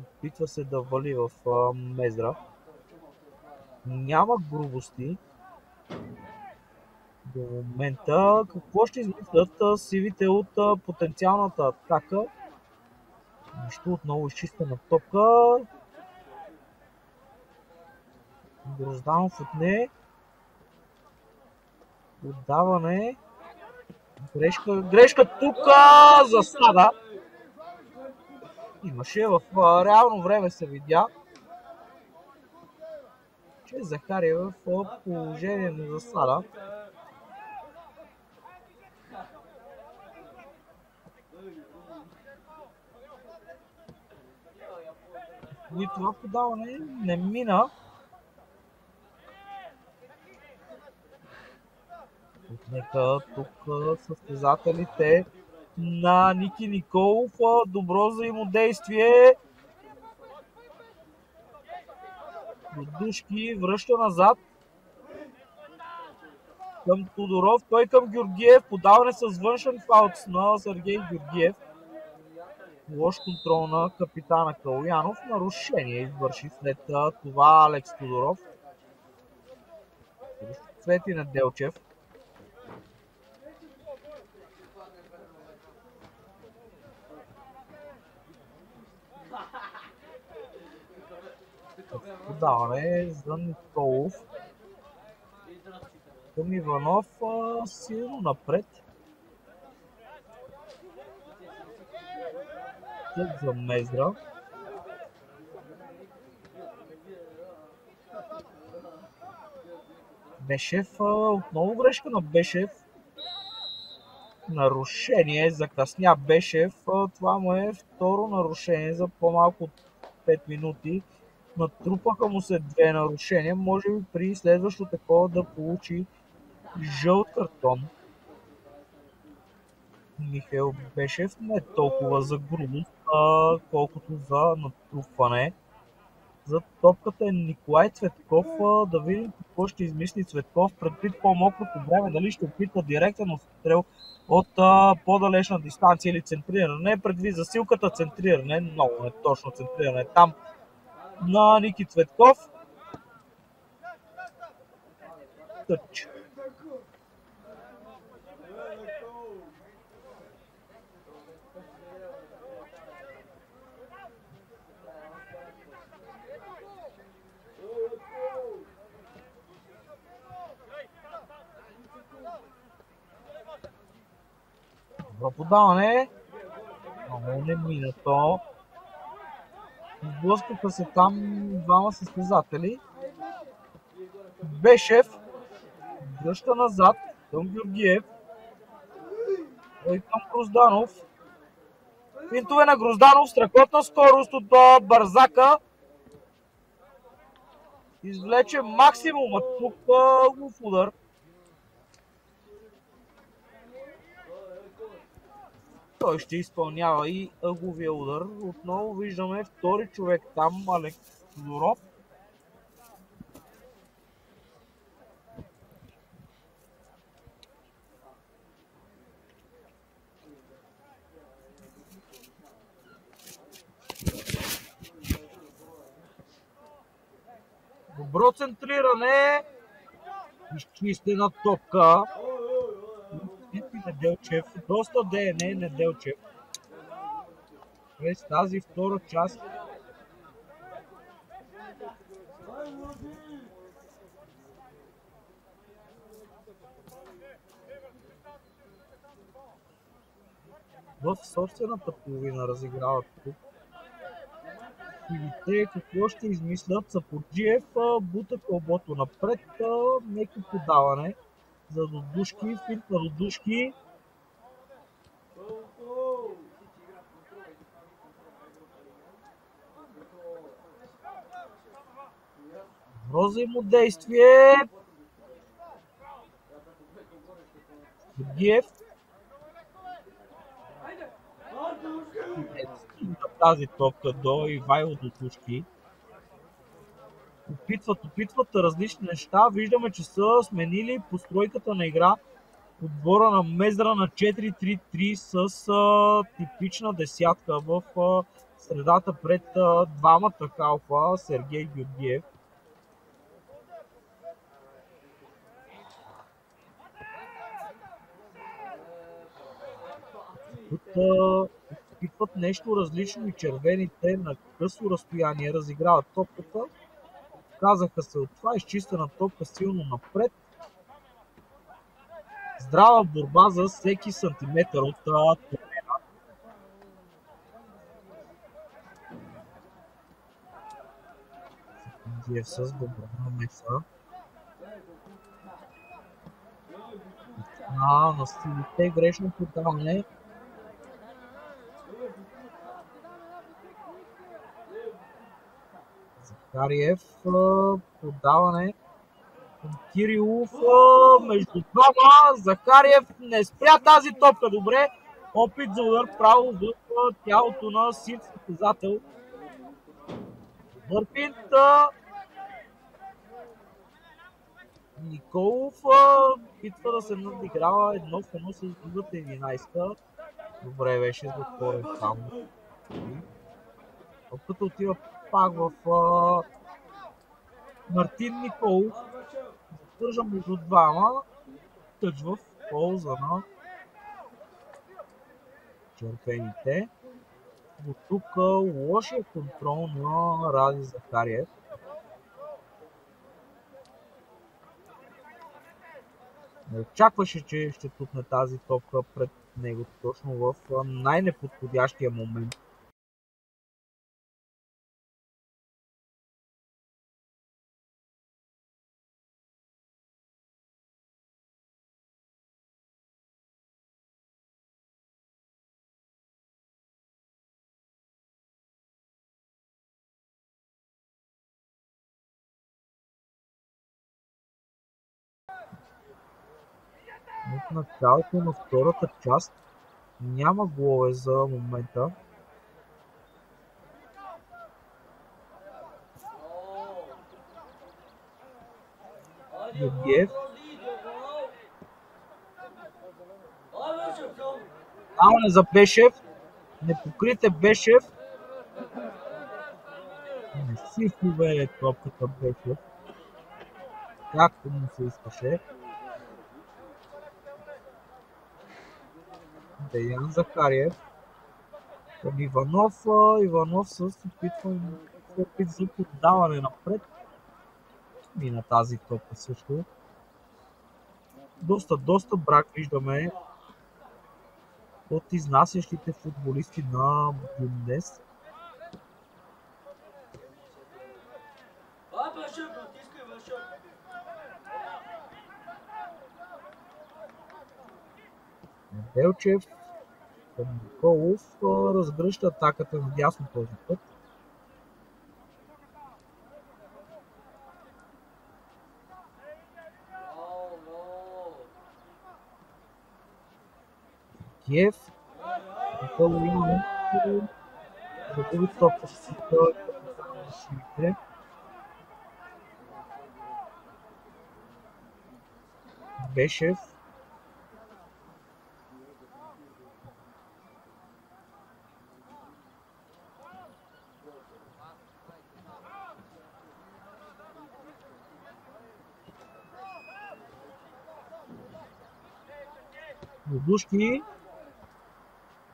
Опитва се да вали в Мездра. Няма грубости до момента. Какво ще измислят сивите от потенциалната атака? Нищо, отново изчистена топка. Грозданов отне. Отдаване. Грешка тук. Засада. Имаше в реално време се видя, че Захариев в положение на засада. И това подаване не мина. Нека тук състезателите на Ники Николов. Добро взаимодействие. Дудушки връща назад към Тодоров. Той към Георгиев. Подаване с външен фаут на Сергей Георгиев. Лош контрол на капитана Калуянов. Нарушение извърши след това Алекс Тодоров. Цвети Неделчев. Подаване за Николов. Към Иванов силно напред. След за Мездра. Бешев, отново грешка на Бешев. Нарушение, закъсня Бешев. Това му е второ нарушение за по-малко от 5 минути. Натрупаха му се две нарушения. Може би при следващото такова да получи жълт картон. Михаил Бешев не е толкова за грубост, колкото за натрупване. За топката е Николай Цветков. Да видим какво ще измисли Цветков предвид по-мокрото време. Дали ще опитва директен отстрел от по-далечна дистанция или центриране. Предвид засилката центриране. Много неточно центриране там на Ники Цветков. Тъч. Добро подаване. Много не мина то. Сблъскаха се там двама състезатели. Бешев връща назад към Георгиев. Той към Грозданов. Финтове на Грозданов, страхотна скорост от Бързака. Извлече максимума тук в удар. Той ще изпълнява и ъгловия удар. Отново виждаме втори човек там, Алекс Тодоров. Добро центриране. Изчистена топка. Неделчев. Доста ДНА Неделчев. През тази втора част. В собствената половина разиграват тук. Сивите какво ще измислят? Сапорджиев бута кълбото напред. Неко подаване за Додушки. Финт на Додушки. Добро взаимодействие. Георгиев. Тази топка до Ивайло Додушки. Опитват различни неща. Виждаме, че са сменили постройката на игра. Отбора на Мездра на 4-3-3 с типична десятка в средата пред двамата халфа Сергей Георгиев. Тук опитват нещо различно и червените на късо разстояние разиграват топката. Казаха се от това, изчистена топка силно напред. Здрава борба за всеки сантиметър от терена. Секундиев с добра намеса. На силите грешно подаване. Захариев подаване. Кирилов между двама. Захариев не спря тази топка добре. Опит за удар право в тялото на сив състезател. Бърпинт. Николов опитва да се надиграва едно в едно с другата 11. Добре беше затворен там. Топката отива пак в Мартин Николов. Задържа между двама. Тъч в полза на червените. До тук лошия контрол на Ради Захариев. Не очакваше, че ще тупне тази топка пред него точно в най-неподходящия момент. От началото на втората част няма голове за момента. Георгиев. Даване за Бешев. Непокрите Бешев. Не си поведе топката Бешев. Както му се искаше. Деян Захариев към Иванов. Иванов с опит за поддаване напред. Мина тази топка също. Доста брак виждаме от изнасящите футболисти на Бюндес. Делчев към Николов разгръща атаката надясно този път. Киев Николов загуби топката си на силите. Бешев Дудушки.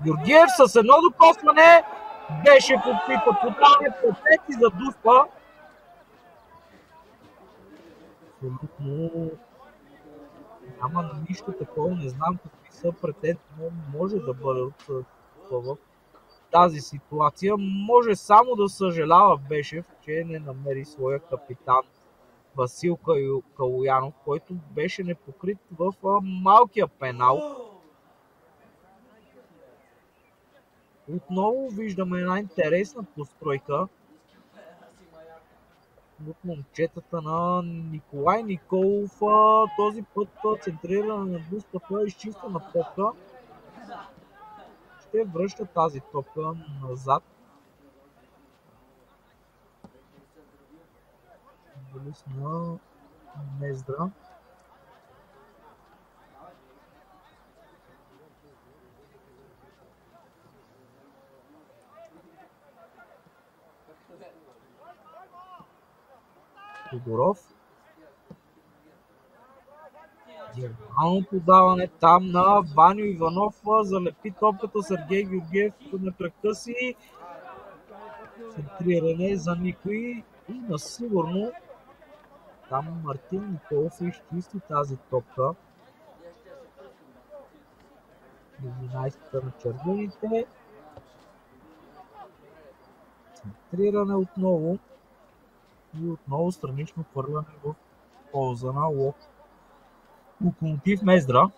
Георгиев с едно докосване. Бешев опита подаване по пети за Дуспа. Абсолютно няма нищо такова. Не знам какви са претенции, но може да бъдат в тази ситуация. Може само да съжалява Бешев, че не намери своя капитан Васил Калоянов, който беше непокрит в малкия пенал. Отново виждаме една интересна постройка от момчетата на Николай Николов. Този път центриране на Дуспа, изчистена топка. Ще връща тази топка назад. Футболист на Мездра. Тодоров. Диагонално подаване там на Ваню Иванов. Залепи топката Сергей Георгиев на кръка си. Центриране за никой и насигурно там Мартин Николов изчисти тази топка. 11-та на червените. Центриране отново. И отново странично хвърляне в полза на Локомотив Мездра.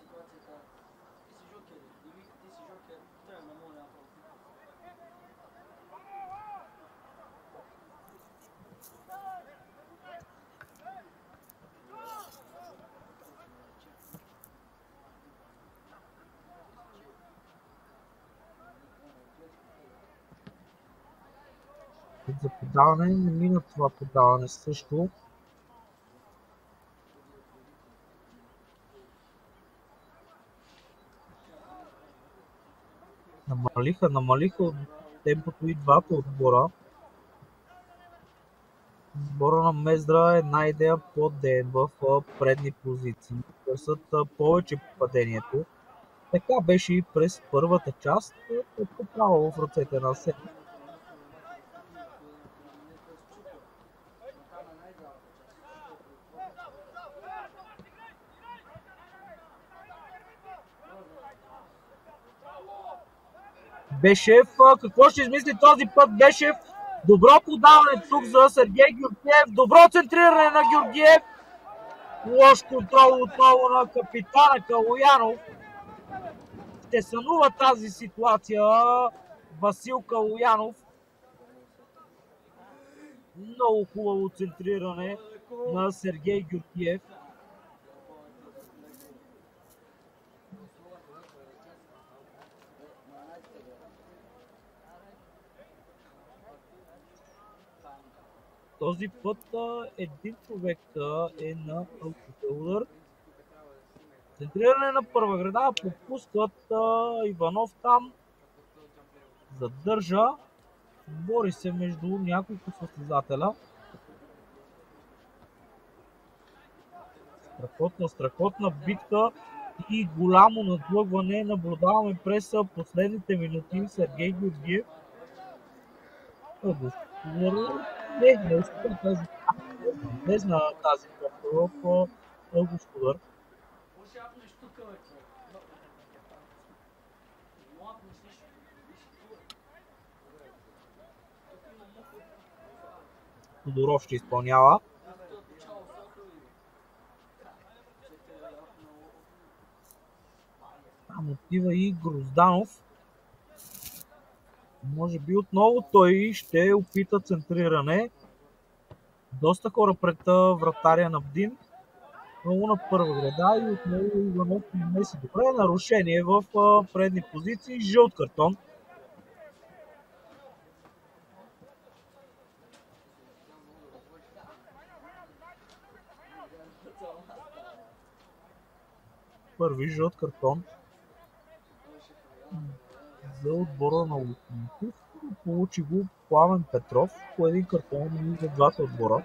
За подаване не мина това подаване също. Намалиха от темпото и двата отбора. Отбора на Мездра една идея по-ден в предни позиции. Търсят повече попадението. Така беше и през първата част. Топка право в ръцете на Сен. Бешев, какво ще измисли този път Бешев? Добро подаване тук за Сергей Георгиев. Добро центриране на Георгиев. Лош контрол отново на капитана Калоянов. Ще сънува тази ситуация Васил Калоянов. Много хубаво центриране на Сергей Георгиев. Този път един човек е на удар. Центриране на първа града, пропускат Иванов там. Задържа. Бори се между няколко състезателя. Страхотна битка и голямо надлъгване наблюдаваме през последните минути. Сергей Георгиев. Не успя тази на тази топка в Ългоскудър. Тодоров ще изпълнява. Там отива и Грозданов. Може би отново той ще опита центриране. Доста хора пред вратаря на Бдин. Много на първа града и отново Иванов меси. Добре, нарушение в предни позиции. Жълт картон. Първи жълт картон за отбора на Локомотив. Получи го Пламен Петров по един картон и за двата отбора.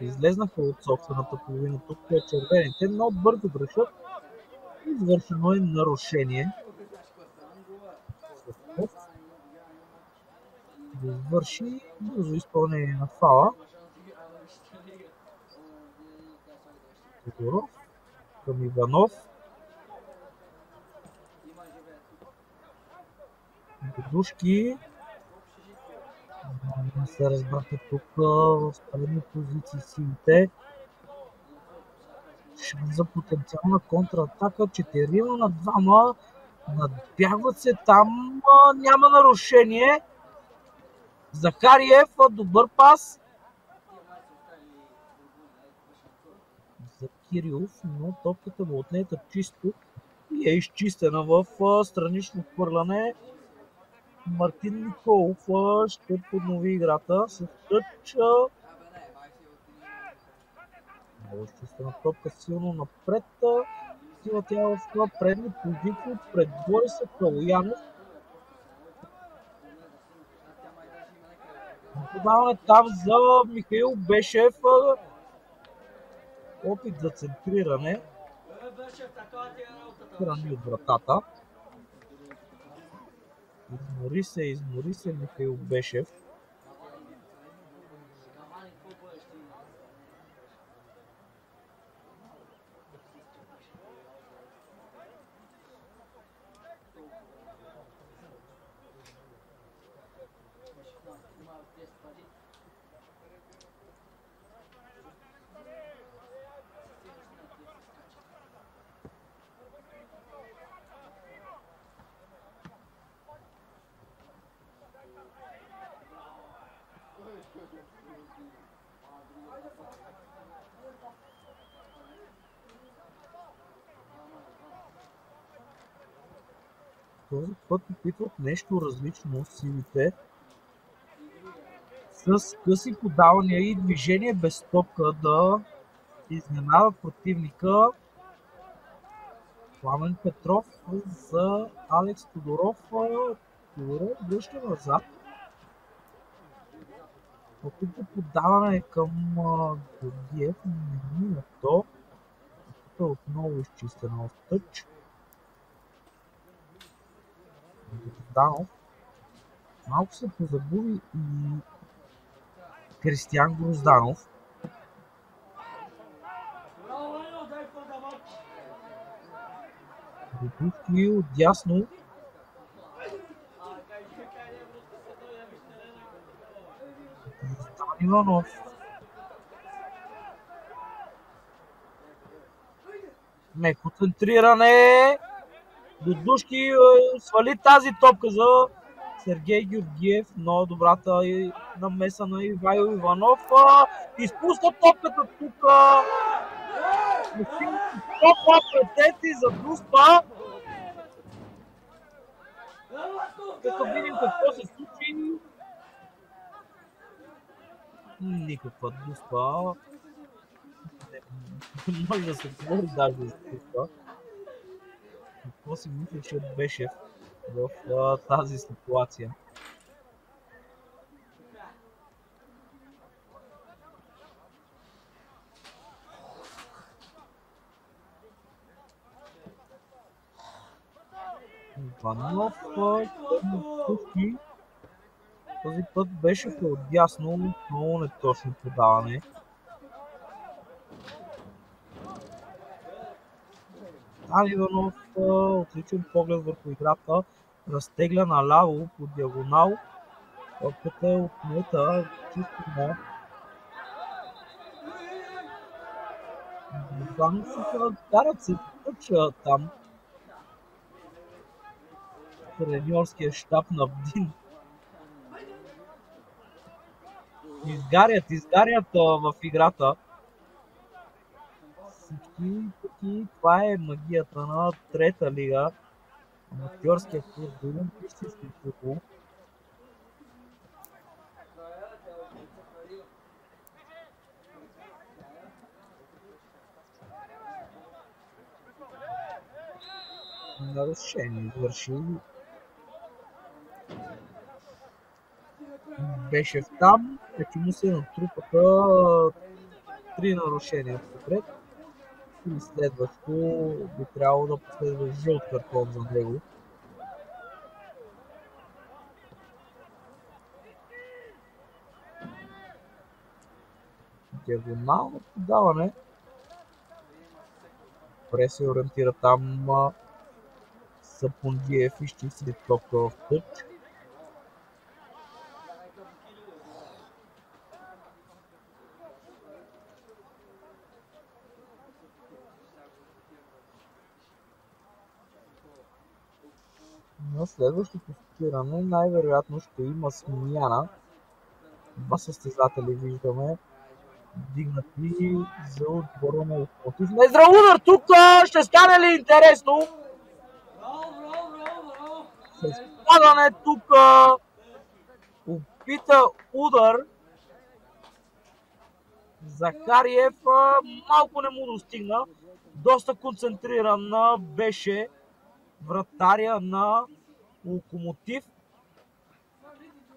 Излезнаха от собствената половина тук червените, но бързо грешат. Извършено е нарушение. Да извърши бързо изпълнение на фала. Тодоров към Иванов. Дудушки. Не се разбраха тук в предни позиции силите. Шанс за потенциална контратака. 4 на 2. Надбягват се там. Няма нарушение. Захариев. Добър пас. За Кирилов, но топката му отнета чисто и е изчистена в странично хвърляне. Мартин Николов ще поднови играта с тъч. Много изчистена топка силно напред. Сила тя в предни позиции пред Бориса Калоянов. Подаване там за Михаил Бешев. Опит за центриране. Храни от вратата. Измори се Михаил Бешев. Този път опитват нещо различно силите. С къси подавания и движение без топка да изненадат противника. Пламен Петров за Алекс Тодоров. Тодоров връща назад. Опит за подаване към Георгиев. Не мина то. Тук е отново изчистена в тъч. Грозданов. Малко се позабуви и Кристиян Грозданов. Дудушки отдясно. Стан Иванов. Меко центриране. Дудушки свали тази топка за Сергей Георгиев. Много добрата намеса на Ивайло Иванов. Изпуска топката тук. Топа претети за Дуспа. Като видим какво се случи. Никаква Дуспа. Не може да се говори даже за Дуспа. Какво си мислеше от Бешев в тази ситуация? Иванов Куски. Този път беше отдясно, много неточно подаване. Стан Иванов, отличен поглед върху играта, разтегля наляво по диагонал. Топката е отнета чисто на Банк се карат се тъча там. Треньорския щаб на БДИН. Изгарят в играта. Всички пъти това е магията на трета лига. Аматьорския футбол, истински футбол. Нарушение извърши. Беше там, като му се натрупаха 3 нарушения подред. И следващо би трябвало да последва жълт картон за него. Диагонално подаване. Добре се ориентира там Сапунджиев, изчисти топка в тъч. На следващото спиране най-вероятно ще има смяна. Два състезатели виждаме дигнати за отбора на Локомотив. Нездрав удар тук! Ще стане ли интересно? С падане тук опита удар. Захариев малко не му достигна. Доста концентриран беше вратаря на Локомотив.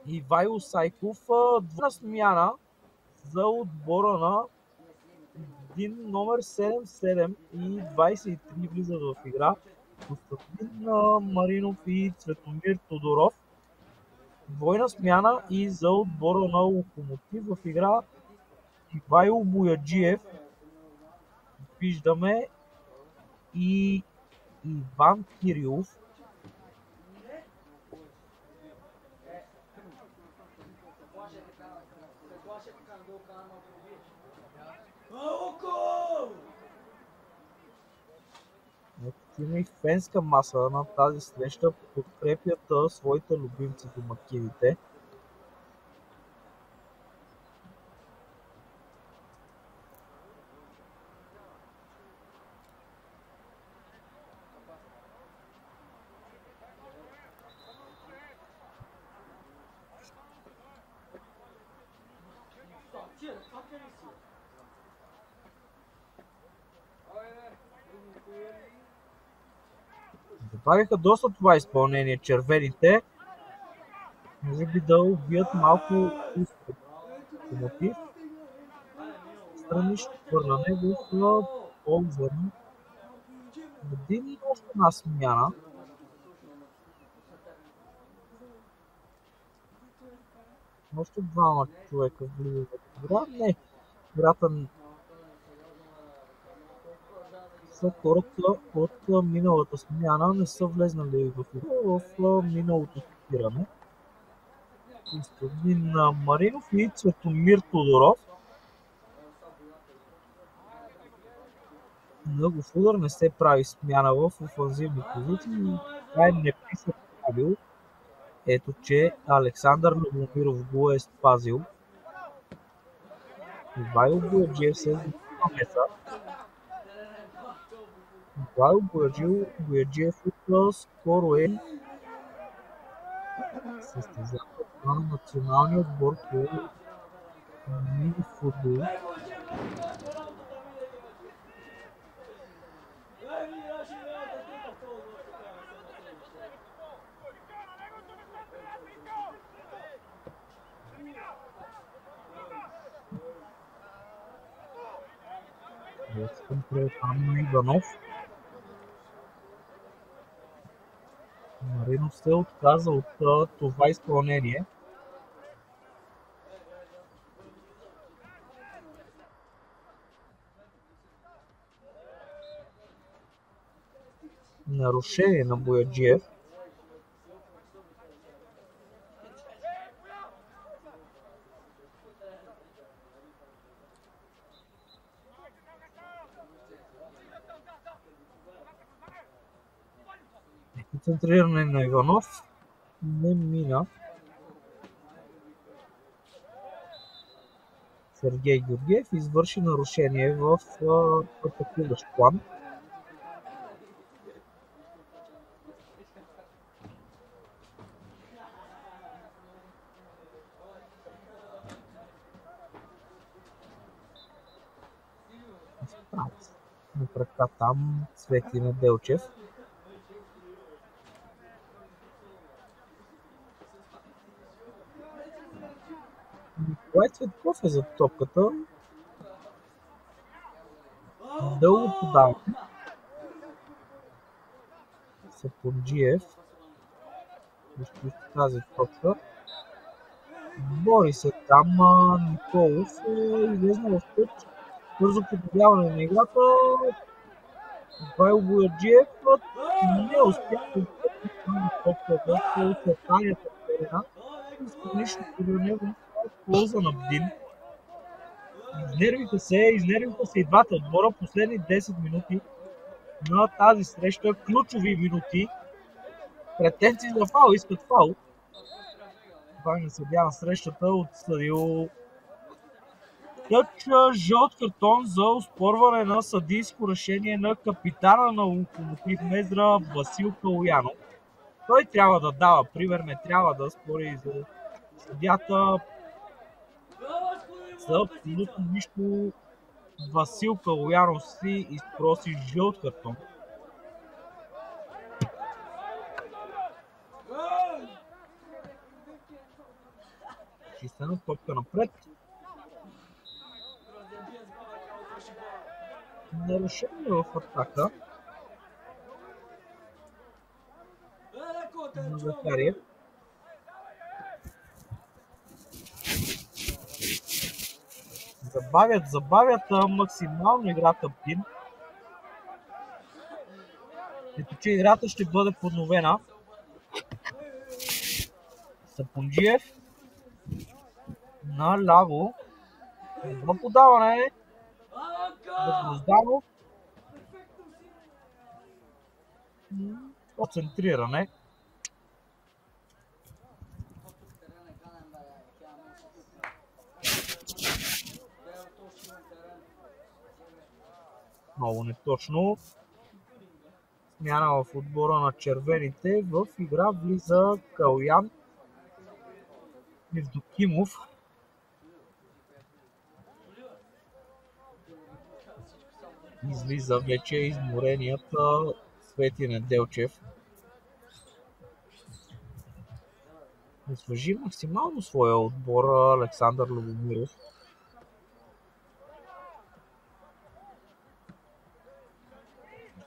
Ивайло Сайков. Двойна смяна за отбора на БДИН номер 77 и 23 влизат в игра. Константин Маринов и Цветомир Тодоров. Двойна смяна и за отбора на Локомотив в игра Ивайло Бояджиев. Виждаме и Иван Кирилов. Има и фенска маса на тази среща, подкрепят своите любимци домакините. Добавиха доста това изпълнение червените. Може би да убият малко Локомотив. Странично хвърляне в полза на БДИН. Още една смяна. Още двама човека влизат в игра. Не, играта са хората от миналата смяна не са влезнали в игра в миналото спиране. Константин Маринов и Цветомир Тодоров. Много в удар не се прави смяна в офанзивни позиции. Това е неписан правил. Ето, че Александър Любомиров го е спазил. Ивайло Бояджиев се намеса. Ивайло Бояджиев скоро е състезател на националния отбор по мини футбол. Иванов. Маринов се отказа от това изпълнение. Нарушение на Бояджиев. Центриране на Иванов. Не мина. Сергей Георгиев извърши нарушение в атакуващ план. На крака там Цвети Неделчев. Николай Цветков е за топката. Дълго подаване. Сапунджиев. Изпусти тази топка. Бори се там. Николов е излезнал в път. Бързо подобряване на играта. Вайл Бояджиев не успя да изпълни топката в очертанията в терена. Страничното до него в полза на Бдин. Изнервиха се и двата отбора. Последни 10 минути на тази среща, ключови минути. Претенции за фаул, искат фаул. Това не съдя на срещата, отсъдил тъч жълт картон за оспорване на съдийско решение на капитана на Локомотив Мездра Васил Калоянов. Той трябва да дава пример, не трябва да спори за съдята. За абсолютно нищо Васил Калоянов си изпроси жълт картон. Чистена топка напред. Нарушение в атака на Захариев. Забавят максимално играта Бдин. Ето, че играта ще бъде подновена. Сапунджиев наляво. Едно подаване за Грозданов. Концентриране. Много неточно. Смяна в отбора на червените. В игра влиза Калоян Евдокимов. Излиза вече измореният Цвети Неделчев. Освежи максимално своя отбор Александър Любомиров.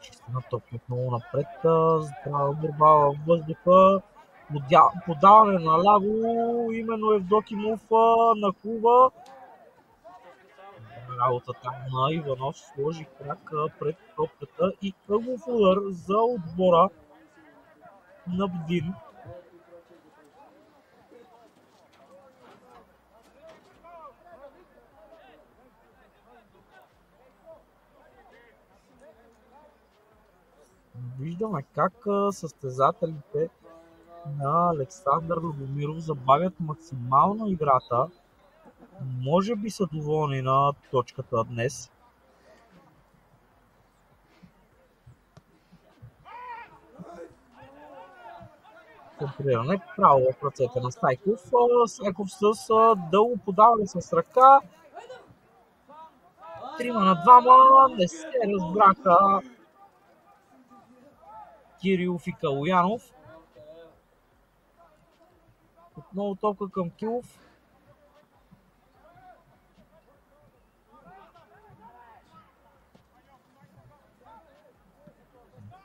Чистена топка отново напред. Здрава борба във въздуха. Подаване наляво. Именно Евдокимов на клуба. Работата на Иванов сложи крак пред топката и кръгов удар за отбора на Бдин. Виждаме как състезателите на Александър Любомиров забавят максимално играта. Може би са доволни на точката днес. Контролиране право в ръцете на Стайков. Стайков с дълго подаване с ръка. 3 на 2 не се разбраха Кирилов и Калоянов. Отново топка към Килов.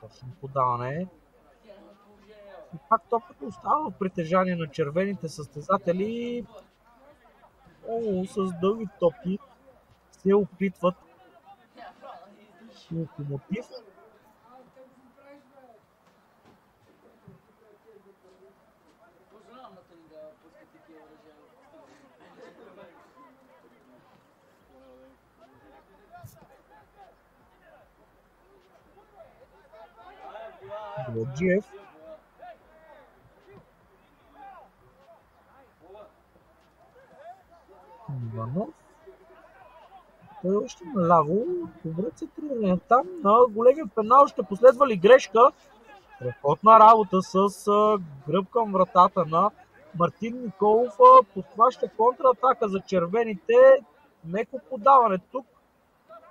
Точно подаване. И пак топката остава в притежание на червените състезатели. С дълги топки се опитват Локомотив. Бояджиев Той още наляво. Добре центриране там. На големия пенал ще последва ли грешка? Страхотна работа с гръб към вратата на Мартин Николов. Подхваща контратака за червените. Меко подаване тук.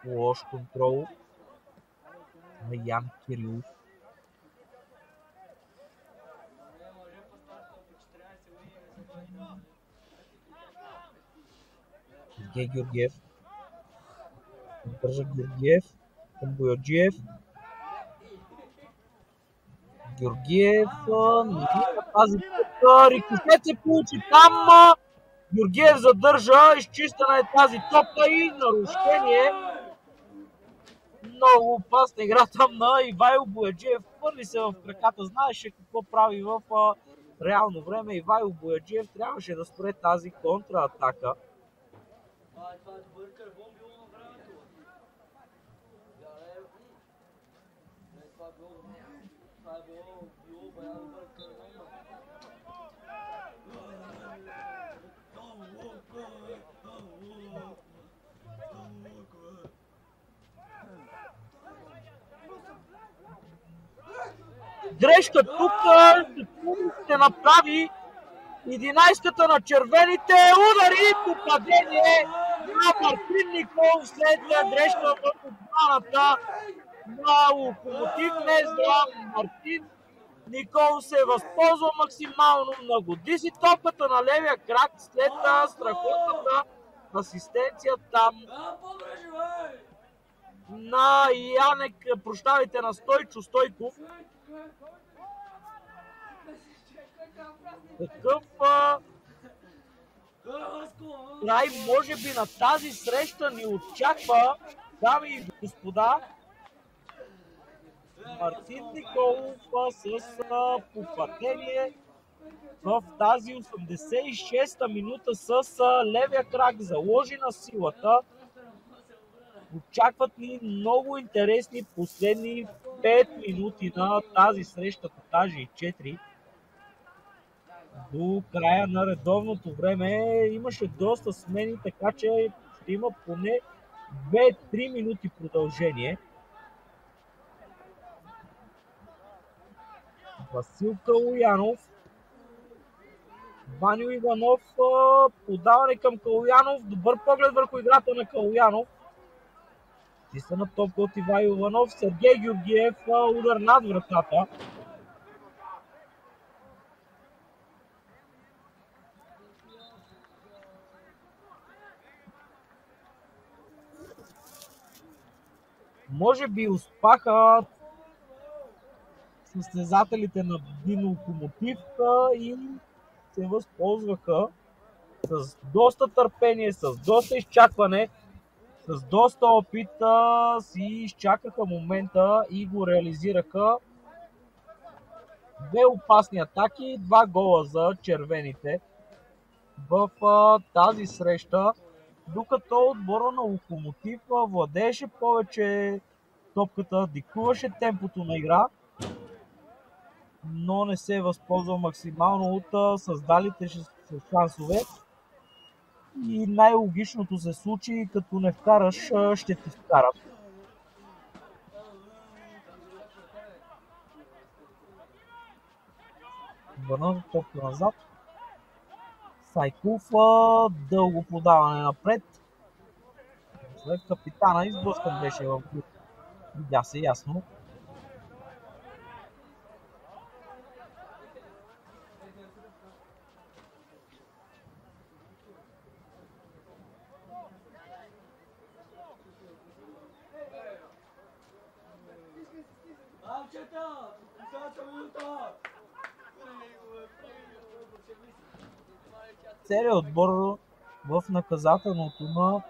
Лош контрол на Ян Кирилов. Георгиев. Държа Георгиев към Бояджиев. Георгиев тази топка. Рикошет се получи там. Георгиев задържа. Изчистена е тази топка и нарушение. Много опасна игра там на Ивайло Бояджиев. Хвърли се в краката. Знаеше какво прави в реално време. Ивайло Бояджиев трябваше да спре тази контратака. Грешка тук ще направи 11-ката на червените. Удари попадение на Мартин Николов след грешка в отбраната на Локомотив Мездра. Мартин Николов се възползва максимално. Нагоди си топката на левия крак след страхотната асистенция там на Янек, прощавайте, на Стойчо Стойков. Такъв край може би на тази среща ни очаква, дами и господа. Мартин Николов с попадение в тази 86-та минута с левия крак заложи на силата. Очакват ни много интересни последни 5 минути на тази среща, даже и 4. До края на редовното време имаше доста смени, така че ще има поне 2-3 минути продължение. Васил Калоянов. Ваню Иванов. Подаване към Калоянов. Добър поглед върху играта на Калоянов. Тисна топка от Ивайло Иванов. Сергей Георгиев. Удар над вратата. Може би успяха състезателите на Будин Локомотив и се възползваха с доста търпение, с доста изчакване, с доста опит си изчакаха момента и го реализираха. 2 опасни атаки, 2 гола за червените в тази среща, докато отбора на Локомотив владееше повече топката, диктуваше темпото на игра, но не се възползва максимално от създалите шансове. И най-логичното се случи, като не вкараш, ще ти вкарат. Върна топка назад. Сайков, дълго подаване напред. След капитана изблъскан беше в клуб. Видя се ясно. Целият отбор в наказателното на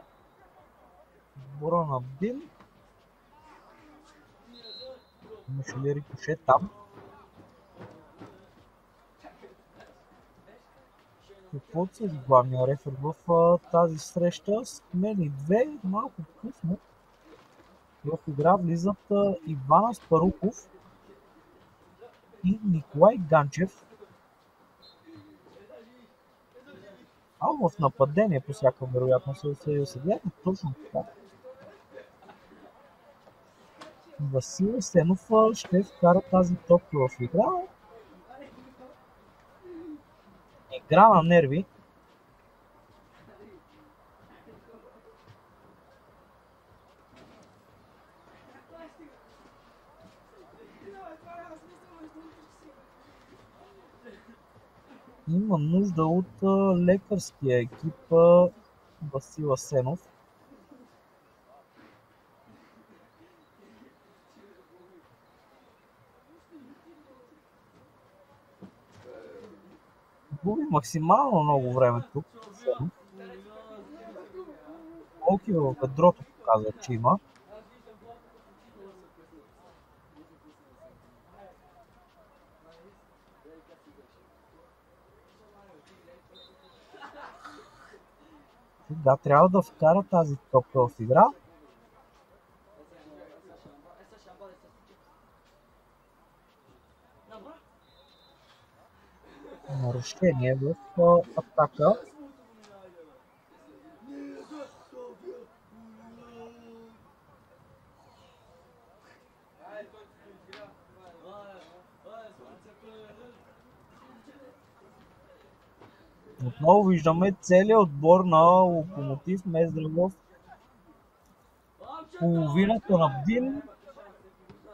отбора на Будин. Имаше ли рикошет там? Каквото са главния рефер в тази среща? Смени 2, малко късно. В игра влизат Иван Спарухов и Николай Ганчев. В нападение по всяка вероятност се съдията точно така. Васил Асенов ще вкара тази топка в игра. Игра на нерви. Има нужда от лекарския екип Васил Асенов. Губи максимално много време тук. Колки в бедрото показва, че има. Да, трябва да вкара тази топка в игра. Нарушение в атака. Отново виждаме целият отбор на Локомотив Мездра в половината на БДИН,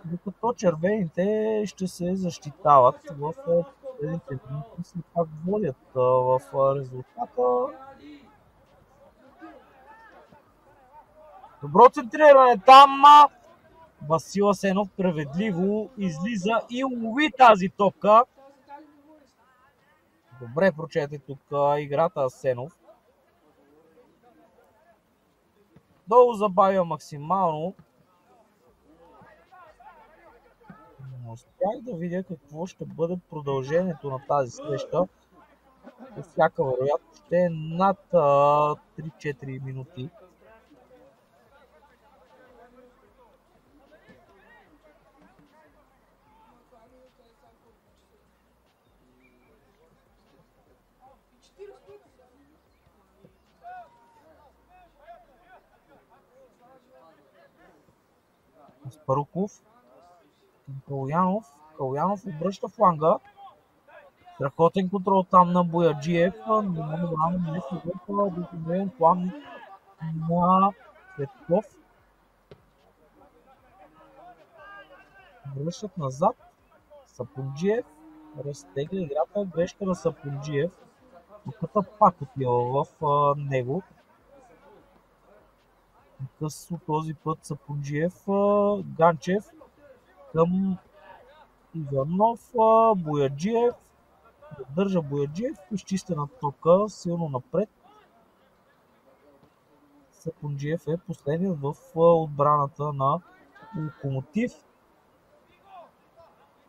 докато червените ще се защитават в последните минути, след пак водят в резултата. Добро центриране там. Васил Асенов справедливо излиза и лови тази топка. Добре прочете тук играта Асенов. Долу забавя максимално. Не успях да видя какво ще бъде продължението на тази среща. По всяка вероятност ще е над 3-4 минути. Аспаруков. Калуянов обръща фланга. Страхотен контрол там на Бояджиев. Не в дефиниран план на Светков. Връщат назад. Сапунджиев разтегля играта. Грешка на Сапунджиев. Топката пак отива в него. Късно този път Сапунджиев. Ганчев към Иванов. Бояджиев. Държа Бояджиев. Изчистена топка силно напред. Сапунджиев е последният в отбраната на Локомотив.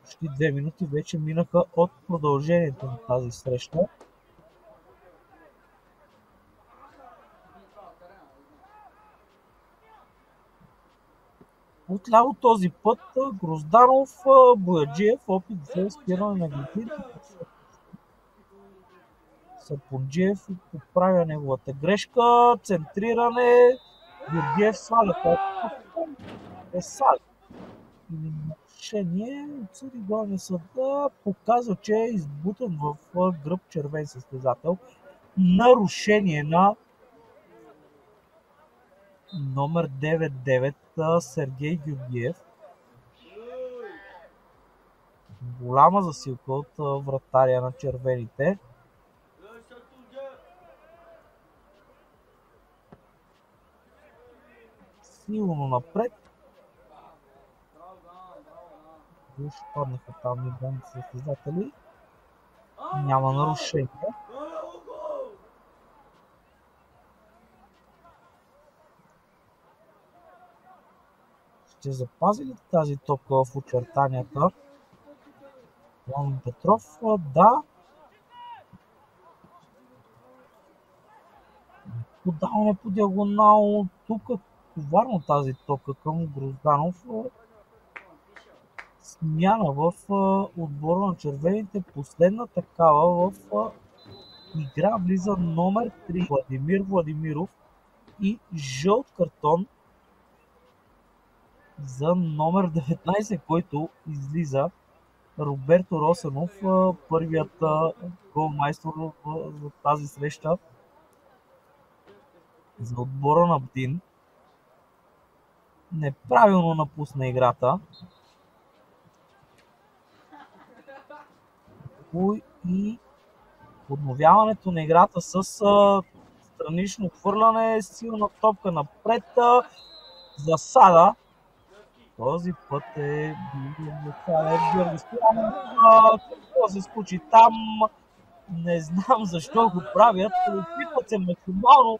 Почти 2 минути вече минаха от продължението на тази среща. Отляво този път Грозданов, Бояджиев, опит за спиране на Гликин. Сапунджиев поправя неговата грешка, центриране, Георгиев сваля. Нарушение, отсъди главния съд показва, че е избутан в гръб червен състезател. Нарушение на номер 9-9 Сергей Георгиев. Голяма засилка от вратаря на червените. Силно напред. Ще паднаха там и двамата състезатели. Няма нарушение. Ще запази ли тази топка в очертанията? Пламен Петров, да. Подаване по диагонал. Тук коварно тази топка към Грозданов. Смяна в отбора на червените. Последна такава в игра влиза номер 3 Владимир Владимиров и жълт картон за номер 19, който излиза Роберто Росенов, първият голмайстор за тази среща за отбора на Бдин. Неправилно напусна играта. И подновяването на играта с странично хвърляне, силна топка напред, засада. Този път е Георги Стоянов. Какво се случи там? Не знам защо го правят. Опитват се максимално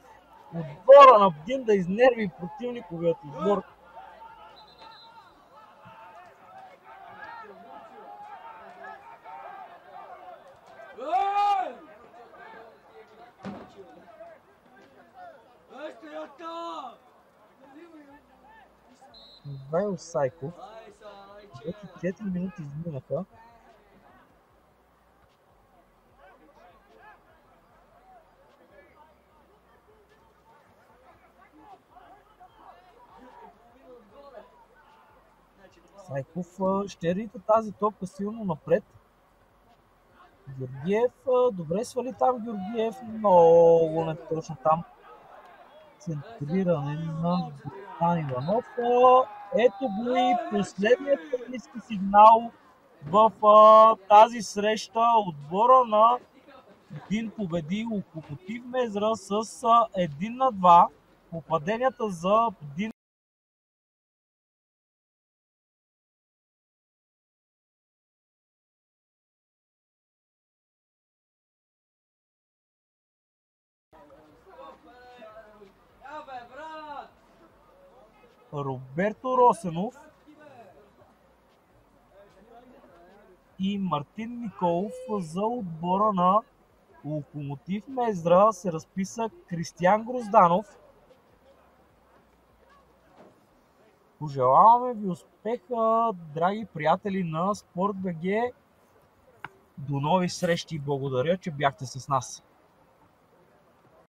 отбора на Бдин да изнерви противниковият отбор. Ивайло Сайков. Вече 4 минути изминаха. Сайков ще рита тази топка силно напред. Георгиев, добре свали там Георгиев, много неточно там. Центриране на Богдан Иванов. Ето го и последният тенниски сигнал в тази среща. Отбора на Бдин победи Локомотив Мездра с 1-2. Попаденията за Бдин Роберто Росенов и Мартин Николов. За отбора на Локомотив Мездра се разписа Кристиян Грозданов. Пожелаваме ви успех, драги приятели на Спорт.бг. До нови срещи и благодаря, че бяхте с нас.